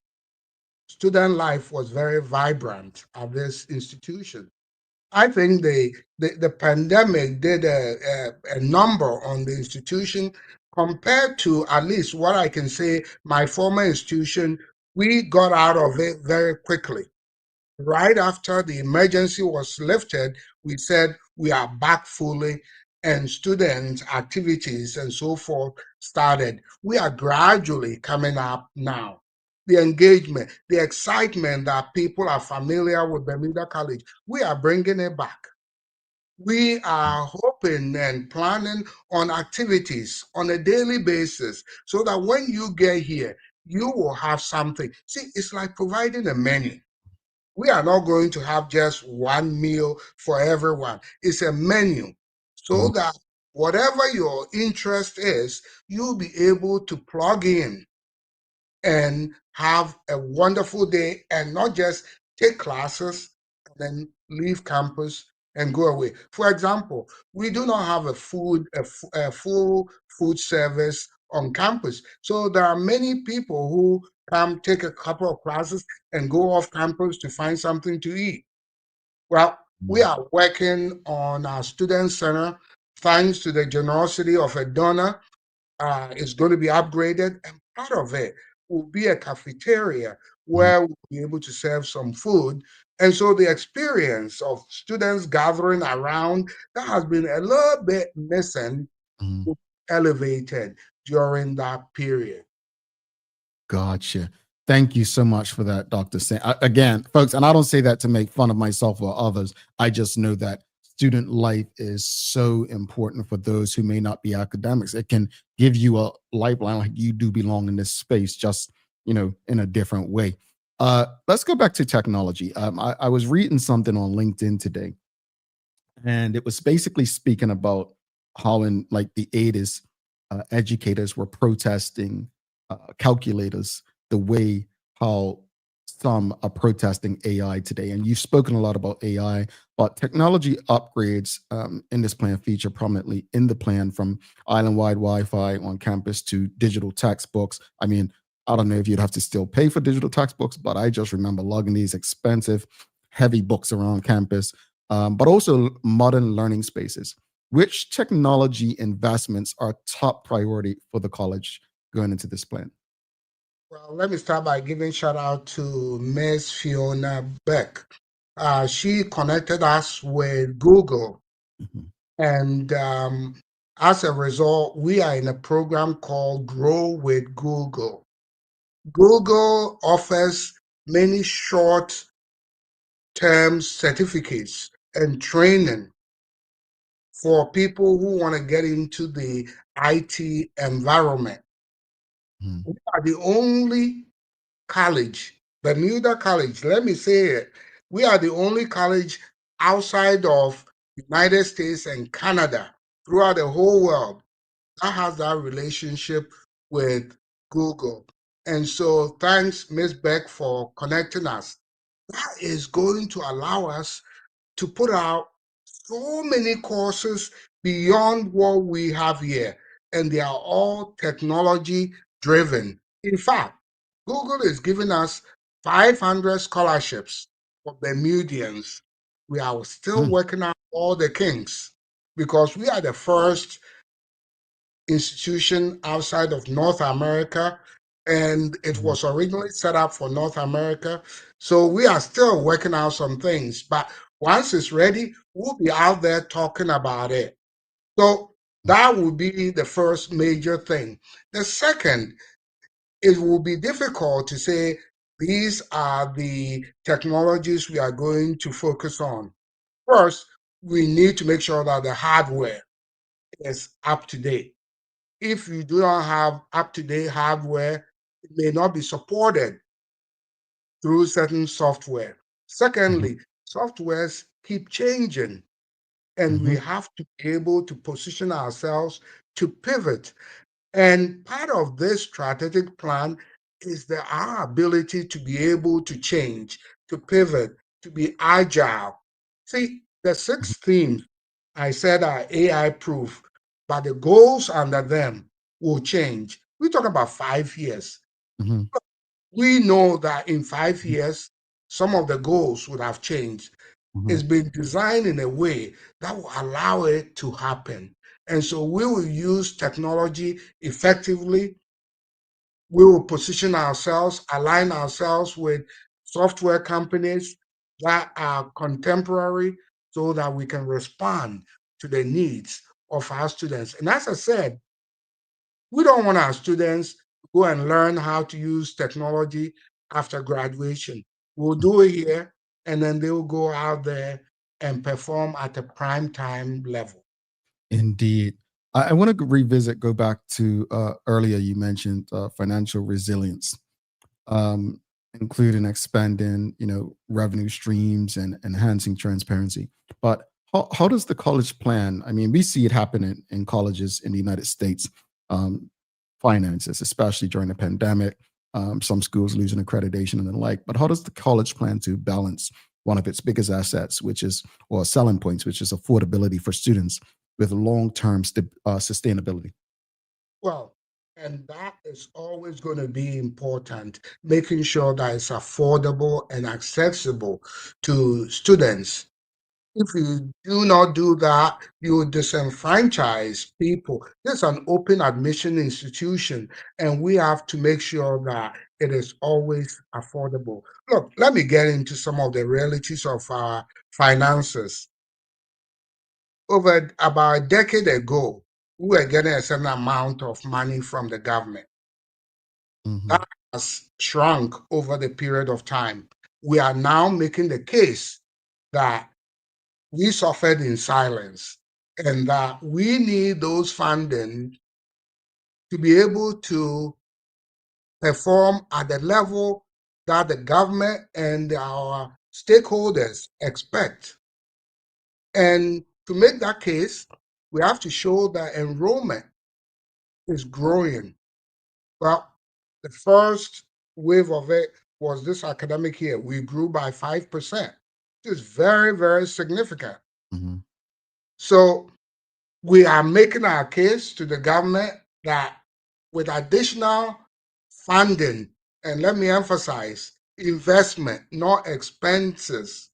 [SPEAKER 12] student life was very vibrant at this institution. I think the pandemic did a number on the institution compared to, at least what I can say, my former institution. We got out of it very quickly. Right after the emergency was lifted, we said we are back fully, and student activities and so forth started. We are gradually coming up now. The engagement, the excitement that people are familiar with Bermuda College, we are bringing it back. We are hoping and planning on activities on a daily basis so that when you get here, you will have something. See, it's like providing a menu. We are not going to have just one meal for everyone. It's a menu so that whatever your interest is, you'll be able to plug in and have a wonderful day and not just take classes and then leave campus and go away. For example, we do not have a full food service on campus. So there are many people who come take a couple of classes and go off campus to find something to eat. Well, we are working on our student center thanks to the generosity of a donor. It's going to be upgraded, and part of it will be a cafeteria where we'll be able to serve some food. And so the experience of students gathering around that has been a little bit missing, elevated during that period.
[SPEAKER 2] Gotcha. Thank you so much for that, Dr. Again, folks, and I don't say that to make fun of myself or others. I just know that student life is so important for those who may not be academics. It can give you a lifeline, like you do belong in this space, just in a different way. Let's go back to technology. I was reading something on LinkedIn today, and it was basically speaking about how in like the 80s, educators were protesting calculators the way how some are protesting AI today. And you've spoken a lot about AI, but technology upgrades in this plan feature prominently in the plan, from island-wide Wi-Fi on campus to digital textbooks. I mean, I don't know if you'd have to still pay for digital textbooks, but I just remember lugging these expensive, heavy books around campus, but also modern learning spaces. Which technology investments are top priority for the college going into this plan?
[SPEAKER 12] Well, let me start by giving shout out to Ms. Fiona Beck. She connected us with Google. And as a result, we are in a program called Grow with Google. Google offers many short-term certificates and training for people who want to get into the IT environment. We are the only college, Bermuda College, let me say it, we are the only college outside of United States and Canada, throughout the whole world, that has that relationship with Google. And so thanks, Ms. Beck, for connecting us. That is going to allow us to put out so many courses beyond what we have here, and they are all technology driven. In fact, Google is giving us 500 scholarships for Bermudians. We are still working out all the kinks because we are the first institution outside of North America, and it was originally set up for North America. So we are still working out some things, but once it's ready, we'll be out there talking about it. So that will be the first major thing. The second, it will be difficult to say these are the technologies we are going to focus on. First, we need to make sure that the hardware is up to date. If you do not have up-to-date hardware, it may not be supported through certain software. Secondly, softwares keep changing, and we have to be able to position ourselves to pivot. And part of this strategic plan is our ability to be able to change, to pivot, to be agile. See, the 6 themes I said are AI proof, but the goals under them will change. We talk about 5 years. We know that in 5 years, some of the goals would have changed. It's been designed in a way that will allow it to happen. And so we will use technology effectively. We will position ourselves, align ourselves with software companies that are contemporary so that we can respond to the needs of our students. And as I said, we don't want our students to go and learn how to use technology after graduation. We'll do it here, and then they'll go out there and perform at a prime time level.
[SPEAKER 2] Indeed. I want to revisit, go back to earlier you mentioned financial resilience, um, including expanding, revenue streams and enhancing transparency. But how does the college plan? I mean, we see it happening in colleges in the United States, finances, especially during the pandemic, some schools losing accreditation and the like. But how does the college plan to balance one of its biggest assets, or selling points, which is affordability for students, with long-term sustainability?
[SPEAKER 12] Well, and that is always going to be important, making sure that it's affordable and accessible to students. If you do not do that, you will disenfranchise people. This is an open admission institution, and we have to make sure that it is always affordable. Look, let me get into some of the realities of our finances. Over about a decade ago, we were getting a certain amount of money from the government. That has shrunk over the period of time. We are now making the case that we suffered in silence and that we need those funding to be able to perform at the level that the government and our stakeholders expect. And to make that case, we have to show that enrollment is growing. Well, the first wave of it was this academic year. We grew by 5%. It's very, very significant. So we are making our case to the government that with additional funding, and let me emphasize, investment, not expenses,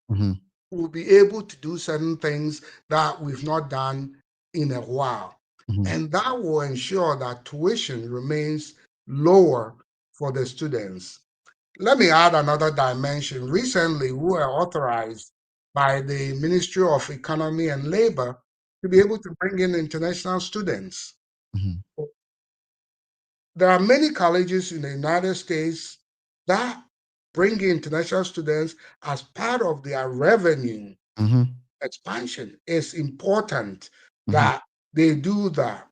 [SPEAKER 12] we'll be able to do certain things that we've not done in a while. And that will ensure that tuition remains lower for the students. Let me add another dimension. Recently, we were authorized by the Ministry of Economy and Labor to be able to bring in international students. There are many colleges in the United States that bring in international students as part of their revenue expansion. It's important that they do that.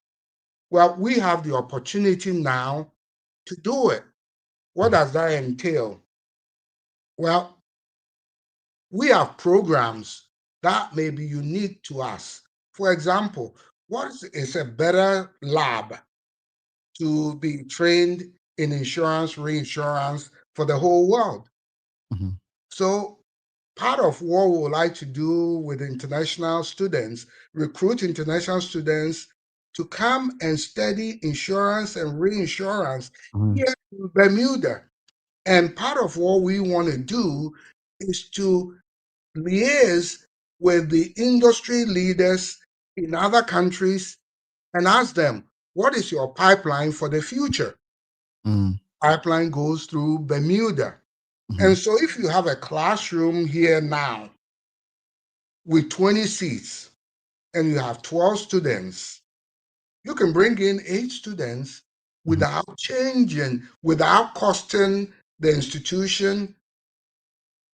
[SPEAKER 12] Well, we have the opportunity now to do it. What does that entail? Well, we have programs that may be unique to us. For example, what is a better lab to be trained in insurance, reinsurance for the whole world? So part of what we would like to do with international students, recruit international students to come and study insurance and reinsurance here in Bermuda. And part of what we want to do is to liaise with the industry leaders in other countries and ask them, what is your pipeline for the future? Pipeline goes through Bermuda. And so if you have a classroom here now with 20 seats and you have 12 students, you can bring in 8 students without changing, without costing the institution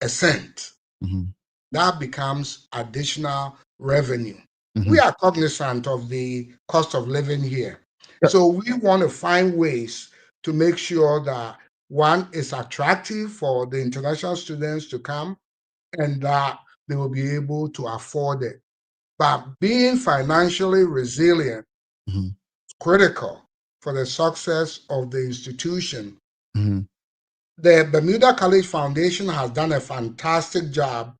[SPEAKER 12] a cent. That becomes additional revenue. We are cognizant of the cost of living here. So we want to find ways to make sure that one is attractive for the international students to come and that they will be able to afford it. But being financially resilient is critical for the success of the institution. The Bermuda College Foundation has done a fantastic job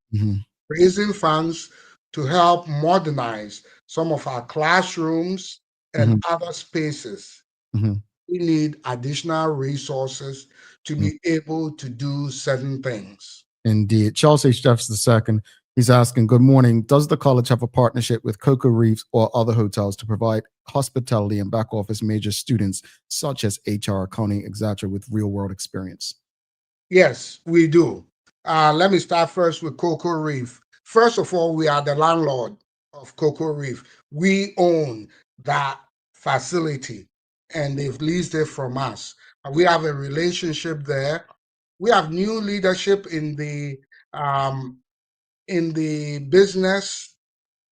[SPEAKER 12] raising funds to help modernize some of our classrooms and other spaces. We need additional resources to be able to do certain things.
[SPEAKER 2] Indeed. Charles H. Jeffs II, he's asking, good morning. Does the college have a partnership with Cocoa Reefs or other hotels to provide hospitality and back office major students such as HR, accounting, etc., with real world experience?
[SPEAKER 12] Yes, we do. Let me start first with Cocoa Reef. First of all, we are the landlord of Cocoa Reef. We own that facility and they've leased it from us. We have a relationship there. We have new leadership in the business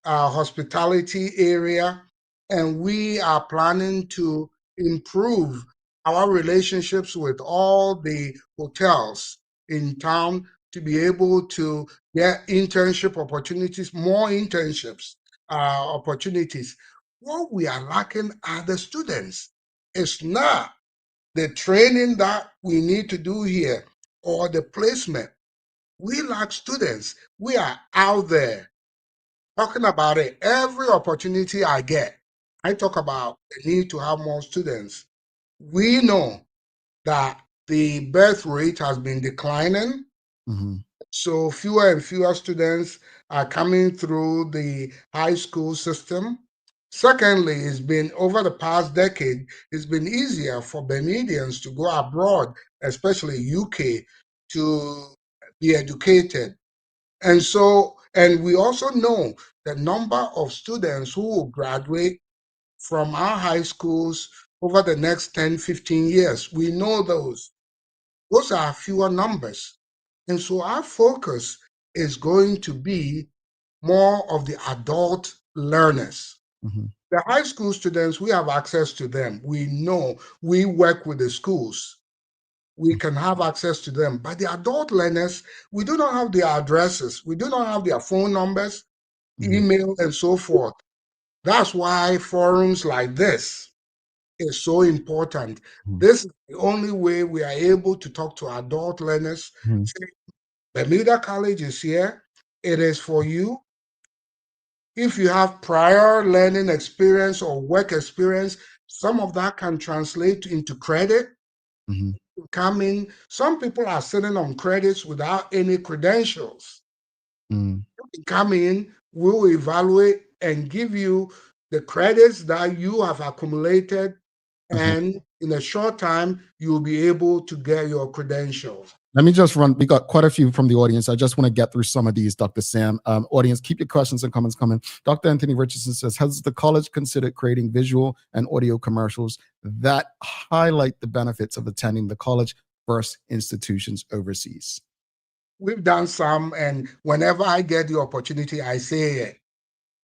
[SPEAKER 12] hospitality area, and we are planning to improve our relationships with all the hotels in town to be able to get internship opportunities, more internships opportunities. What we are lacking are the students. It's not the training that we need to do here or the placement. We lack students. We are out there talking about it. Every opportunity I get, I talk about the need to have more students. We know that the birth rate has been declining. So fewer and fewer students are coming through the high school system. Secondly, it's been over the past decade, it's been easier for Bermudians to go abroad especially UK, to be educated. And so, and we also know the number of students who will graduate from our high schools over the next 10, 15 years. We know those. Those are fewer numbers. And so our focus is going to be more of the adult learners. The high school students, we have access to them. We know, we work with the schools. We can have access to them. But the adult learners, we do not have their addresses. We do not have their phone numbers, email, and so forth. That's why forums like this is so important. This is the only way we are able to talk to adult learners. Say, Bermuda College is here. It is for you. If you have prior learning experience or work experience, some of that can translate into credit. Come in. Some people are sitting on credits without any credentials. Come in, we'll evaluate and give you the credits that you have accumulated, and in a short time, you'll be able to get your credentials.
[SPEAKER 2] Let me just run. We got quite a few from the audience. I just want to get through some of these, Dr. Sam. Audience, keep your questions and comments coming. Dr. Anthony Richardson says, has the college considered creating visual and audio commercials that highlight the benefits of attending the college versus institutions overseas?
[SPEAKER 12] We've done some, and whenever I get the opportunity, I say it.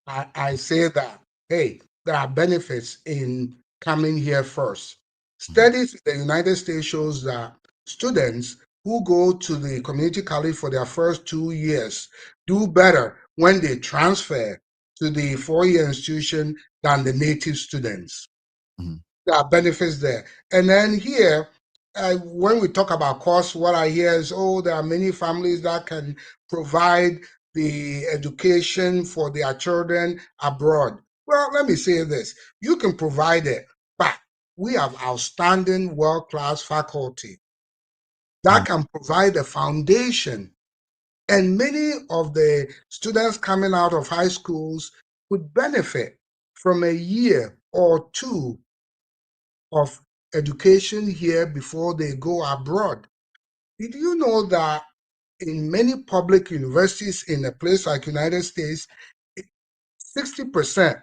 [SPEAKER 12] I say that, hey, there are benefits in coming here first. Studies in the United States shows that students who go to the community college for their first 2 years do better when they transfer to the four-year institution than the native students. There are benefits there. And then here, when we talk about costs, what I hear is, oh, there are many families that can provide the education for their children abroad. Well, let me say this. You can provide it, but we have outstanding world-class faculty that can provide a foundation. And many of the students coming out of high schools would benefit from a year or two of education here before they go abroad. Did you know that in many public universities in a place like United States, 60%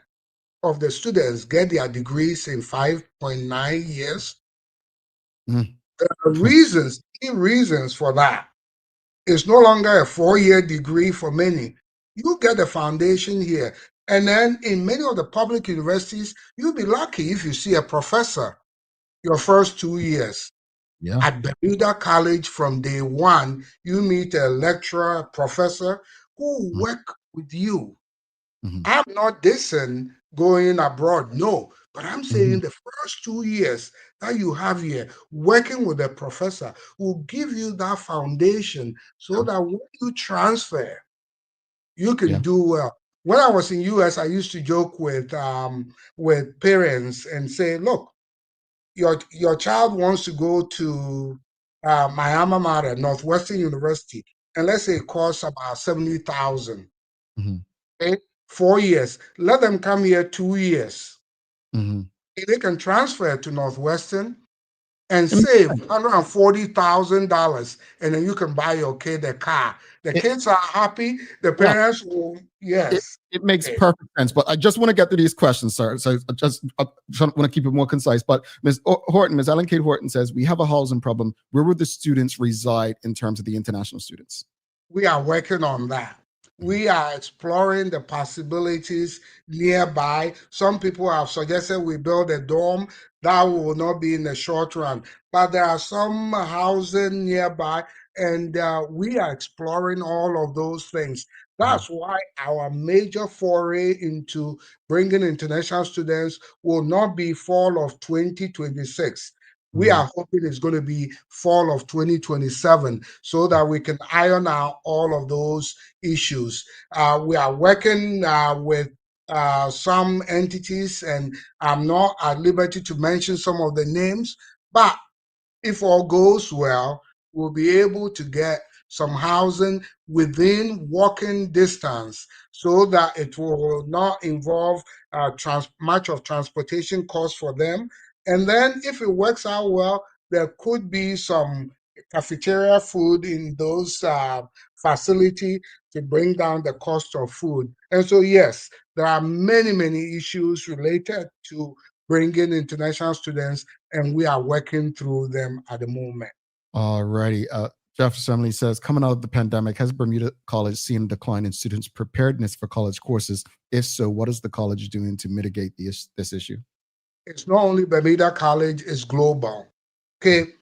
[SPEAKER 12] of the students get their degrees in 5.9 years? There are reasons, key reasons for that. It's no longer a 4-year degree for many. You get a foundation here. And then in many of the public universities, you'll be lucky if you see a professor your first 2 years. At Bermuda College, from day one, you meet a lecturer, professor who work with you. I'm not dissing going abroad, no, but I'm saying the first 2 years that you have here, working with a professor will give you that foundation so that when you transfer, you can do well. When I was in US, I used to joke with parents and say, look, your child wants to go to my alma mater, Northwestern University, and let's say it costs about $70,000. Okay? 4 years. Let them come here 2 years. They can transfer to Northwestern and save $140,000, and then you can buy your kid a car. The kids are happy. The parents will, yes.
[SPEAKER 2] It makes perfect sense, but I just want to get through these questions, sir. So I just want to keep it more concise. But Ms. Horton, Ms. Ellen Kate Horton says, we have a housing problem. Where would the students reside in terms of the international students?
[SPEAKER 12] We are working on that. We are exploring the possibilities nearby. Some people have suggested we build a dorm. That will not be in the short run. But there are some housing nearby, and we are exploring all of those things. That's why our major foray into bringing international students will not be fall of 2026. We are hoping it's going to be fall of 2027 so that we can iron out all of those issues. We are working with some entities, and I'm not at liberty to mention some of the names, but if all goes well, we'll be able to get some housing within walking distance so that it will not involve much of transportation costs for them. And then if it works out well, there could be some cafeteria food in those facility to bring down the cost of food. And so, yes, there are many, many issues related to bringing international students, and we are working through them at the moment.
[SPEAKER 2] Alrighty. Jeff Assembly says, coming out of the pandemic, has Bermuda College seen a decline in students' preparedness for college courses? If so, what is the college doing to mitigate this issue?
[SPEAKER 12] It's not only Bermuda College, it's global. Okay.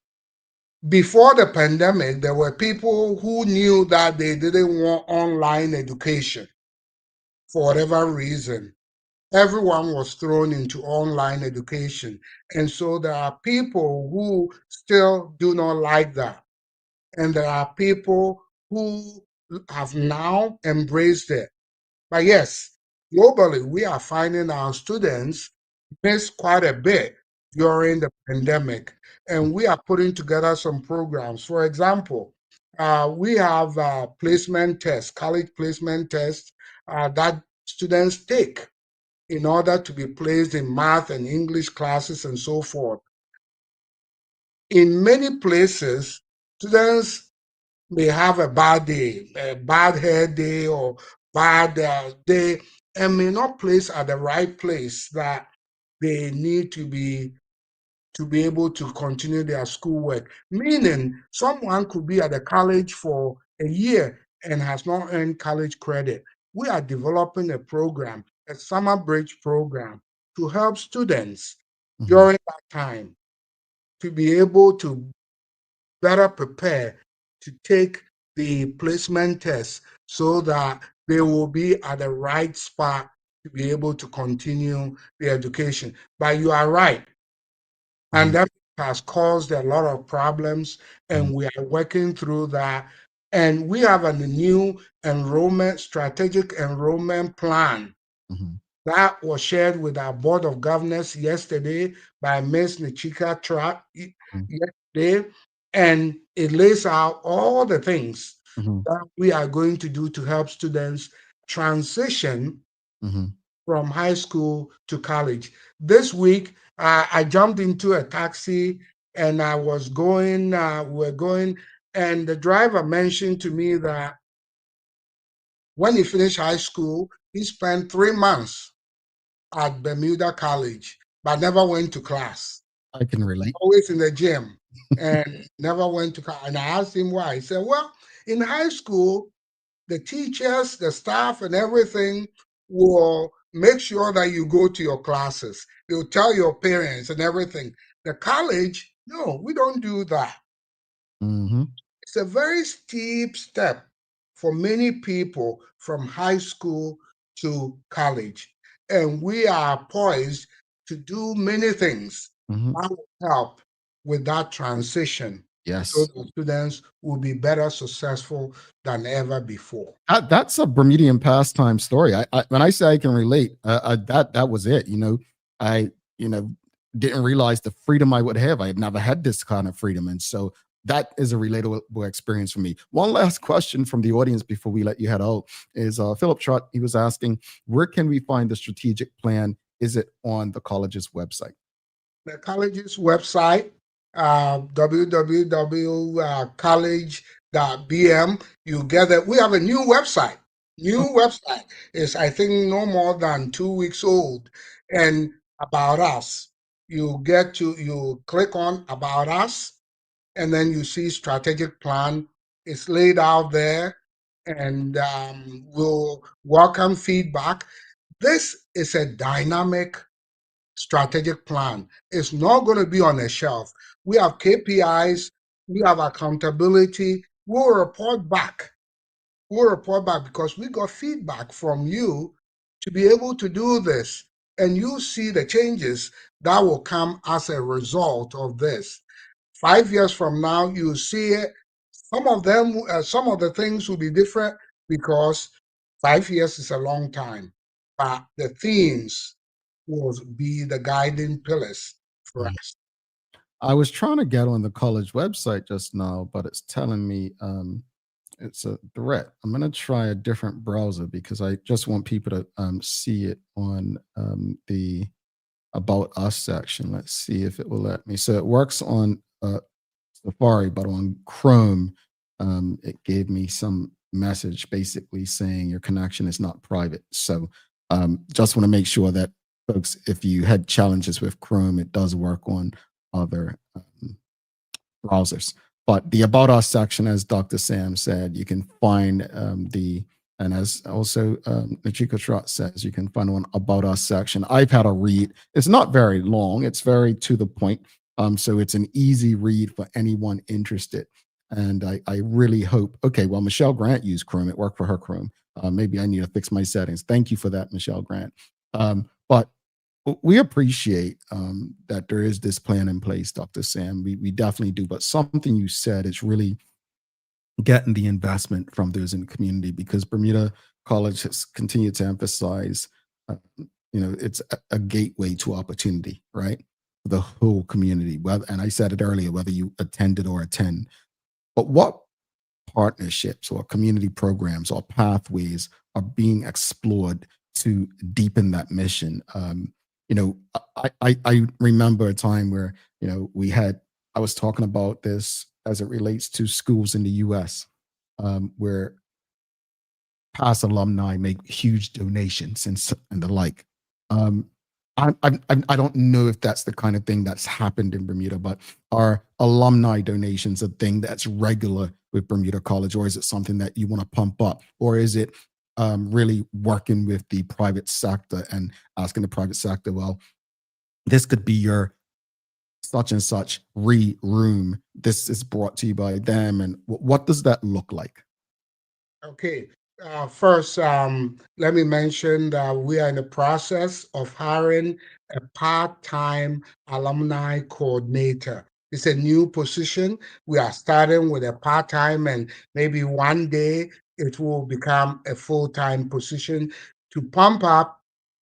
[SPEAKER 12] Before the pandemic, there were people who knew that they didn't want online education for whatever reason. Everyone was thrown into online education. And so there are people who still do not like that. And there are people who have now embraced it. But yes, globally, we are finding our students miss quite a bit during the pandemic. And we are putting together some programs. For example, we have placement tests, college placement tests that students take in order to be placed in math and English classes and so forth. In many places, students may have a bad day, a bad hair day or bad day, and may not place at the right place that they need to be able to continue their schoolwork. Meaning, someone could be at the college for a year and has not earned college credit. We are developing a program, a summer bridge program, to help students during that time to be able to better prepare to take the placement test so that they will be at the right spot to be able to continue the education. But you are right. And that has caused a lot of problems, and we are working through that. And we have a new strategic enrollment plan that was shared with our Board of Governors yesterday by Ms. Nichika Track yesterday. And it lays out all the things that we are going to do to help students transition from high school to college. This week, I jumped into a taxi and I was going, we're going, and the driver mentioned to me that when he finished high school, he spent 3 months at Bermuda College, but never went to class.
[SPEAKER 2] I can relate.
[SPEAKER 12] Always in the gym and never went to class. And I asked him why. He said, well, in high school, the teachers, the staff, and everything will make sure that you go to your classes. They'll tell your parents and everything. The college, no, we don't do that. It's a very steep step for many people from high school to college. And we are poised to do many things that will help with that transition.
[SPEAKER 2] Yes.
[SPEAKER 12] So the students will be better successful than ever before.
[SPEAKER 2] That's a Bermudian pastime story. When I say I can relate, that was it. I didn't realize the freedom I would have. I had never had this kind of freedom, and so that is a relatable experience for me. One last question from the audience before we let you head out is Philip Trott. He was asking, where can we find the strategic plan? Is it on the college's website?
[SPEAKER 12] The college's website, www.college.bm. You get it. We have a new website. Is, I think, no more than 2 weeks old. And about us, you click on about us, and then you see strategic plan. It's laid out there, and we'll welcome feedback. This is a dynamic strategic plan. It's not going to be on a shelf. We have KPIs, we have accountability. We'll report back. Because we got feedback from you to be able to do this. And you see the changes that will come as a result of this. 5 years from now, you see it. Some of the things will be different because 5 years is a long time. But the themes will be the guiding pillars for us.
[SPEAKER 2] I was trying to get on the college website just now, but it's telling me it's a threat. I'm going to try a different browser because I just want people to see it on the About Us section. Let's see if it will let me. So it works on Safari, but on Chrome, it gave me some message basically saying your connection is not private. So just want to make sure that folks, if you had challenges with Chrome, it does work on other browsers. But the About Us section, as Dr. Sam said, you can find and as also Nachika Trot says, you can find one About Us section. I've had a read. It's not very long. It's very to the point. So it's an easy read for anyone interested. And I really hope, okay, well, Michelle Grant used Chrome. It worked for her Chrome. Maybe I need to fix my settings. Thank you for that, Michelle Grant. But we appreciate that there is this plan in place, Dr. Sam. We definitely do. But something you said is really getting the investment from those in the community, because Bermuda College has continued to emphasize, it's a gateway to opportunity, right? For the whole community. And I said it earlier, whether you attended or attend. But what partnerships or community programs or pathways are being explored to deepen that mission? I remember a time where, I was talking about this as it relates to schools in the US, where past alumni make huge donations and the like. I don't know if that's the kind of thing that's happened in Bermuda, but are alumni donations a thing that's regular with Bermuda College, or is it something that you want to pump up, or is it really working with the private sector and asking the private sector, well, this could be your such and such room. This is brought to you by them. And what does that look like?
[SPEAKER 12] Okay. First, let me mention that we are in the process of hiring a part-time alumni coordinator. It's a new position. We are starting with a part-time, and maybe one day it will become a full-time position to pump up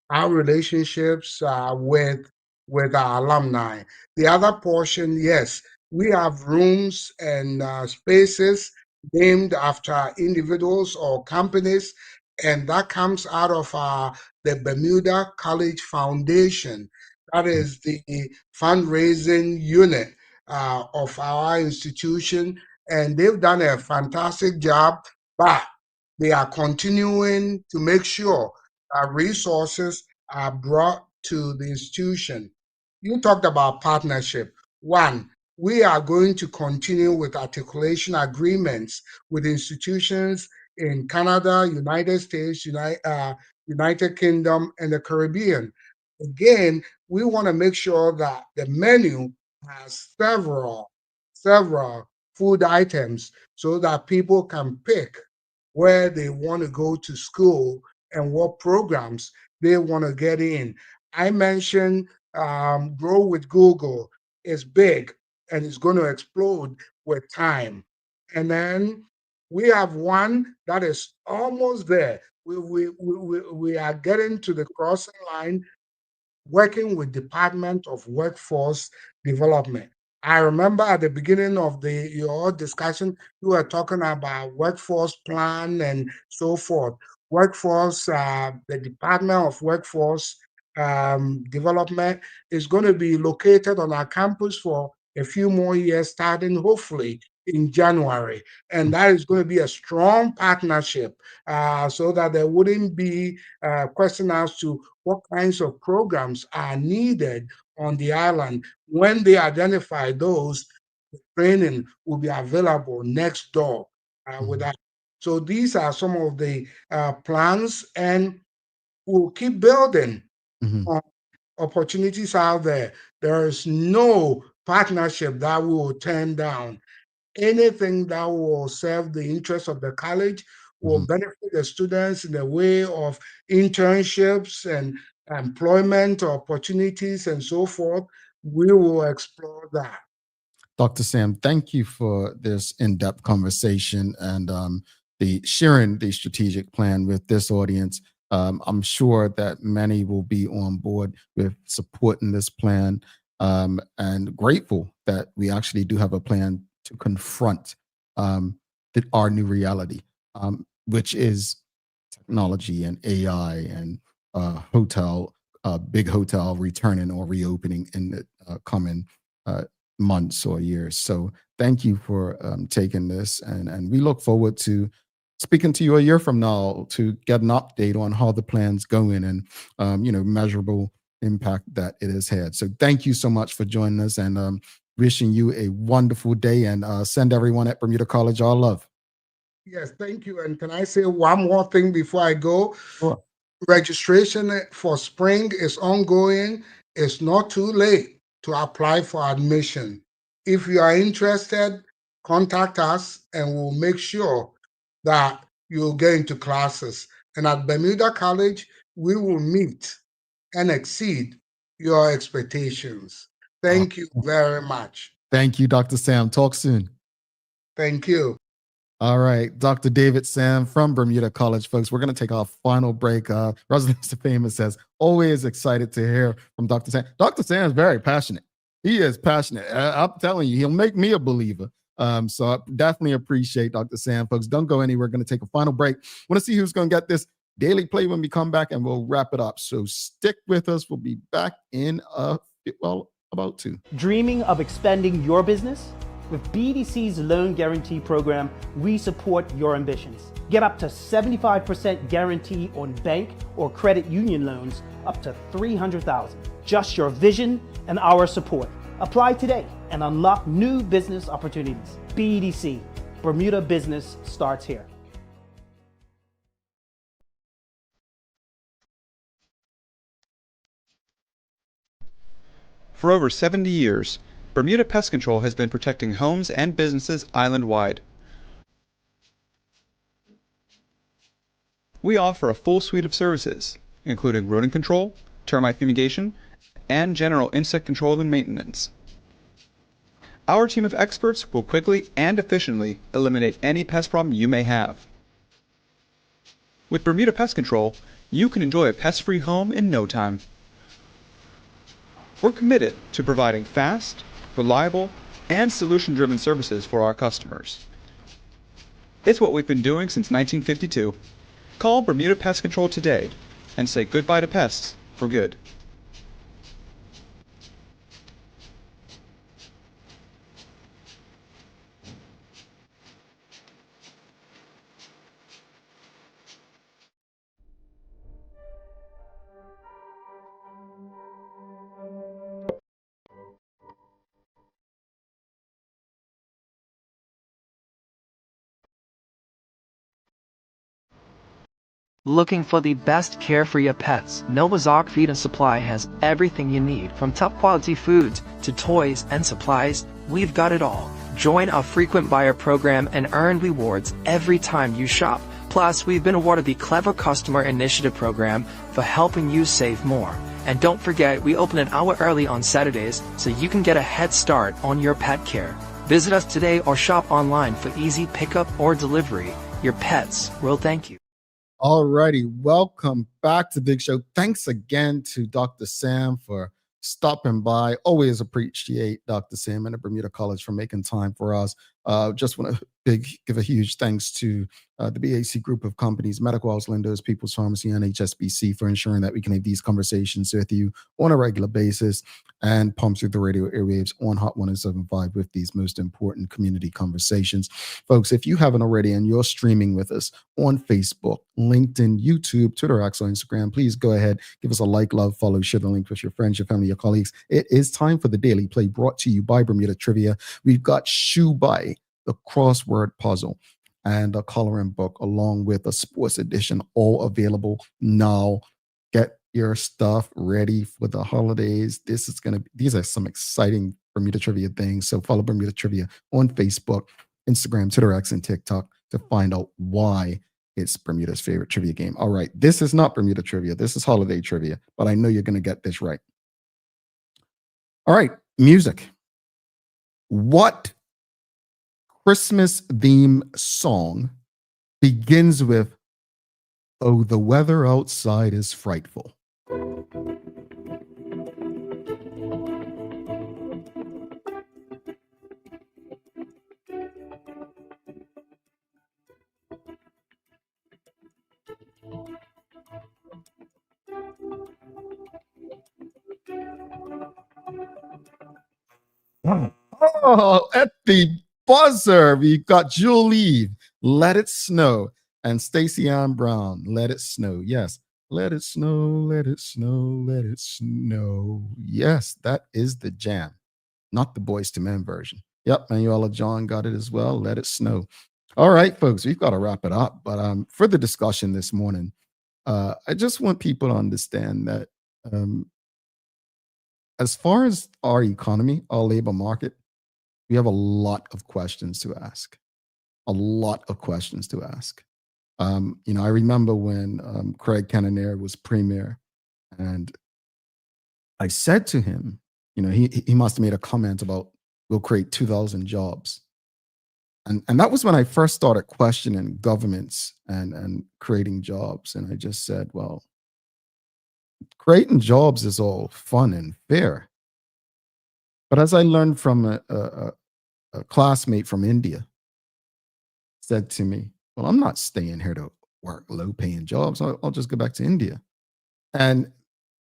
[SPEAKER 12] our relationships with our alumni. The other portion, yes, we have rooms and spaces named after individuals or companies, and that comes out of the Bermuda College Foundation. That is the fundraising unit of our institution, and they've done a fantastic job, but they are continuing to make sure that resources are brought to the institution. You talked about partnership. One, we are going to continue with articulation agreements with institutions in Canada, United States, United Kingdom, and the Caribbean. Again, we want to make sure that the menu has several food items so that people can pick where they want to go to school and what programs they want to get in. I mentioned Grow with Google is big and it's going to explode with time. And then we have one that is almost there. We are getting to the crossing line, working with Department of Workforce Development. I remember at the beginning of your discussion, you were talking about workforce plan and so forth. The Department of Workforce Development is going to be located on our campus for a few more years, starting hopefully in January. And that is going to be a strong partnership so that there wouldn't be a question as to what kinds of programs are needed on the island. When they identify those, the training will be available next door with that. So these are some of the plans, and we'll keep building on opportunities out there. There is no partnership that we will turn down. Anything that will serve the interests of the college will benefit the students in the way of internships and employment opportunities and so forth. We will explore that.
[SPEAKER 2] Dr. Sam, thank you for this in-depth conversation and the sharing the strategic plan with this audience. I'm sure that many will be on board with supporting this plan, and grateful that we actually do have a plan to confront our new reality, which is technology and AI and hotel big hotel returning or reopening in the coming months or years. So thank you for taking this, and we look forward to speaking to you a year from now to get an update on how the plan's going and measurable impact that it has had. So thank you so much for joining us, and wishing you a wonderful day, and send everyone at Bermuda College our love.
[SPEAKER 12] Yes, thank you. And can I say one more thing before I go?
[SPEAKER 2] Sure.
[SPEAKER 12] Registration for spring is ongoing. It's not too late to apply for admission. If you are interested, contact us and we'll make sure that you'll get into classes. And at Bermuda College, we will meet and exceed your expectations. Thank you very much.
[SPEAKER 2] Thank you, Dr. Sam. Talk soon.
[SPEAKER 12] Thank you.
[SPEAKER 2] All right, Dr. David Sam from Bermuda College, folks. We're going to take our final break. Resident Mr. Famous says, always excited to hear from Dr. Sam. Dr. Sam is very passionate. He is passionate. I'm telling you, he'll make me a believer. So I definitely appreciate Dr. Sam, folks. Don't go anywhere. We're going to take a final break. Want to see who's going to get this daily play when we come back, and we'll wrap it up. So stick with us. We'll be back in about 2.
[SPEAKER 13] Dreaming of expanding your business? With BDC's Loan Guarantee Program, we support your ambitions. Get up to 75% guarantee on bank or credit union loans up to $300,000. Just your vision and our support. Apply today and unlock new business opportunities. BDC, Bermuda Business starts here.
[SPEAKER 14] For over 70 years, Bermuda Pest Control has been protecting homes and businesses island-wide. We offer a full suite of services, including rodent control, termite fumigation, and general insect control and maintenance. Our team of experts will quickly and efficiently eliminate any pest problem you may have. With Bermuda Pest Control, you can enjoy a pest-free home in no time. We're committed to providing fast, reliable, and solution-driven services for our customers. It's what we've been doing since 1952. Call Bermuda Pest Control today and say goodbye to pests for good.
[SPEAKER 15] Looking for the best care for your pets? Nova's Ark Feed and Supply has everything you need, from top quality foods to toys and supplies. We've got it all. Join our frequent buyer program and earn rewards every time you shop. Plus, we've been awarded the Clever Customer Initiative program for helping you save more. And don't forget, we open an hour early on Saturdays so you can get a head start on your pet care. Visit us today or shop online for easy pickup or delivery. Your pets will thank you.
[SPEAKER 2] All righty, welcome back to Big Show. Thanks again to Dr. Sam for stopping by. Always appreciate Dr. Sam and the Bermuda College for making time for us. Just want to give a huge thanks to the BAC group of companies, Medical House Lenders, People's Pharmacy, and HSBC for ensuring that we can have these conversations with you on a regular basis and pump through the radio airwaves on Hot 107.5 with these most important community conversations. Folks, if you haven't already and you're streaming with us on Facebook, LinkedIn, YouTube, Twitter, X, or Instagram, please go ahead, give us a like, love, follow, share the link with your friends, your family, your colleagues. It is time for the Daily Play brought to you by Bermuda Trivia. We've got Shoe By, the crossword puzzle, and a coloring book, along with a sports edition, all available now. Get your stuff ready for the holidays. These are some exciting Bermuda Trivia things. So follow Bermuda Trivia on Facebook, Instagram, Twitter, X, and TikTok to find out why it's Bermuda's favorite trivia game. All right, this is not Bermuda Trivia. This is holiday trivia, but I know you're going to get this right. All right, music. What Christmas theme song begins with, "Oh, the weather outside is frightful"? Oh, at the buzzer, we've got Julie, Let It Snow, and Stacey Ann Brown, Let It Snow. Yes, let it snow, let it snow, let it snow. Yes, that is the jam, not the Boys to Men version. Yep, Manuela John got it as well. Let it snow. All right, folks, we've got to wrap it up. But for the discussion this morning, I just want people to understand that as far as our economy, our labor market, we have a lot of questions to ask. A lot of questions to ask. I remember when Craig Kennaner was premier, and I said to him, he must have made a comment about we'll create 2,000 jobs. And that was when I first started questioning governments and creating jobs. And I just said, well, creating jobs is all fun and fair. But as I learned from a classmate from India, said to me, well, I'm not staying here to work low paying jobs. I'll just go back to India. And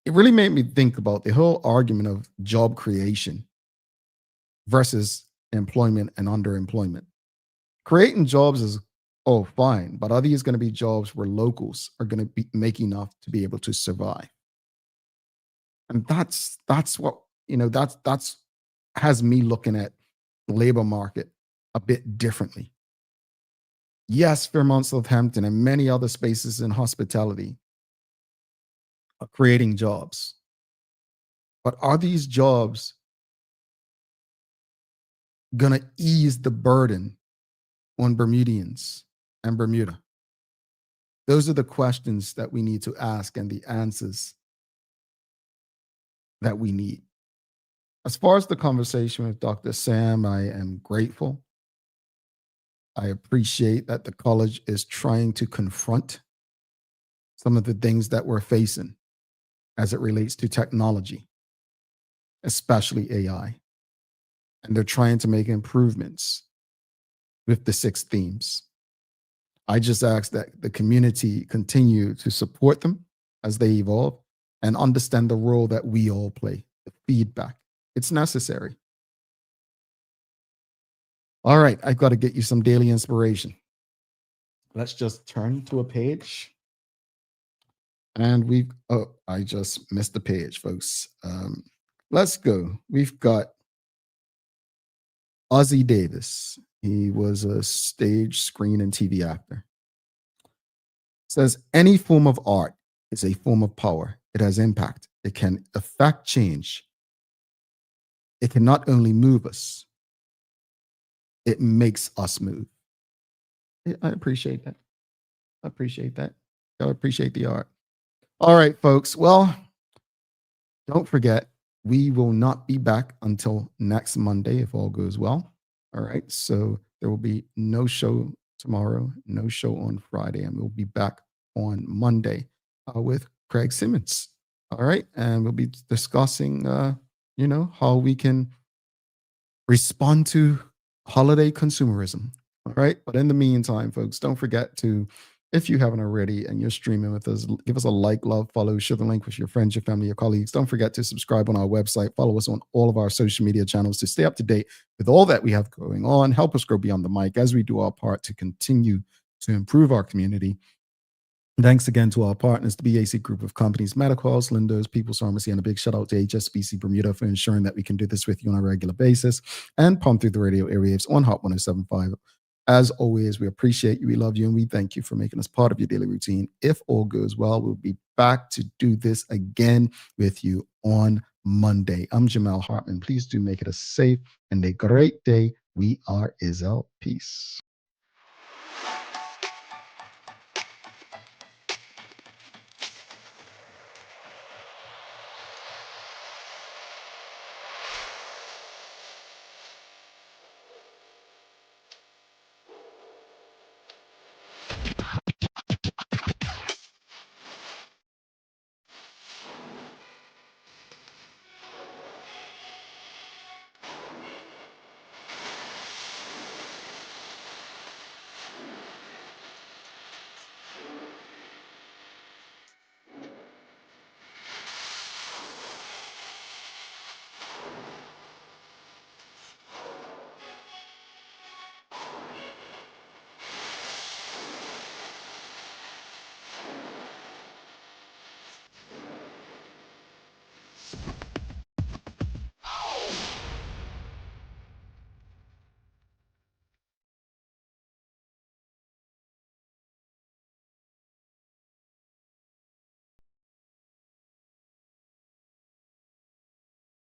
[SPEAKER 2] it really made me think about the whole argument of job creation versus employment and underemployment. Creating jobs is, oh, fine, but are these going to be jobs where locals are going to make enough to be able to survive? And that's what, that's has me looking at the labor market a bit differently. Yes, Fairmont Southampton and many other spaces in hospitality are creating jobs. But are these jobs going to ease the burden on Bermudians and Bermuda? Those are the questions that we need to ask and the answers that we need. As far as the conversation with Dr. Sam, I am grateful. I appreciate that the college is trying to confront some of the things that we're facing as it relates to technology, especially AI. And they're trying to make improvements with the 6 themes. I just ask that the community continue to support them as they evolve and understand the role that we all play, the feedback. It's necessary. All right, I've got to get you some daily inspiration. Let's just turn to a page. And I just missed the page, folks. Let's go. We've got Ozzie Davis. He was a stage, screen, and TV actor. Says, any form of art is a form of power. It has impact. It can affect change. It can not only move us, it makes us move. I appreciate that. I appreciate that. I appreciate the art. All right, folks. Well, don't forget, we will not be back until next Monday if all goes well. All right. So there will be no show tomorrow, no show on Friday, and we'll be back on Monday with Craig Simmons. All right. And we'll be discussing, how we can respond to holiday consumerism. All right. But in the meantime, folks, don't forget to, if you haven't already and you're streaming with us, give us a like, love, follow, share the link with your friends, your family, your colleagues. Don't forget to subscribe on our website. Follow us on all of our social media channels to stay up to date with all that we have going on. Help us grow beyond the mic as we do our part to continue to improve our community. Thanks again to our partners, the BAC Group of Companies, Medical House, Lindo's, People's Pharmacy, and a big shout out to HSBC Bermuda for ensuring that we can do this with you on a regular basis and pump through the radio airwaves on Hot 107.5. As always, we appreciate you, we love you, and we thank you for making us part of your daily routine. If all goes well, we'll be back to do this again with you on Monday. I'm Jamal Hartman. Please do make it a safe and a great day. We are Izzel. Peace.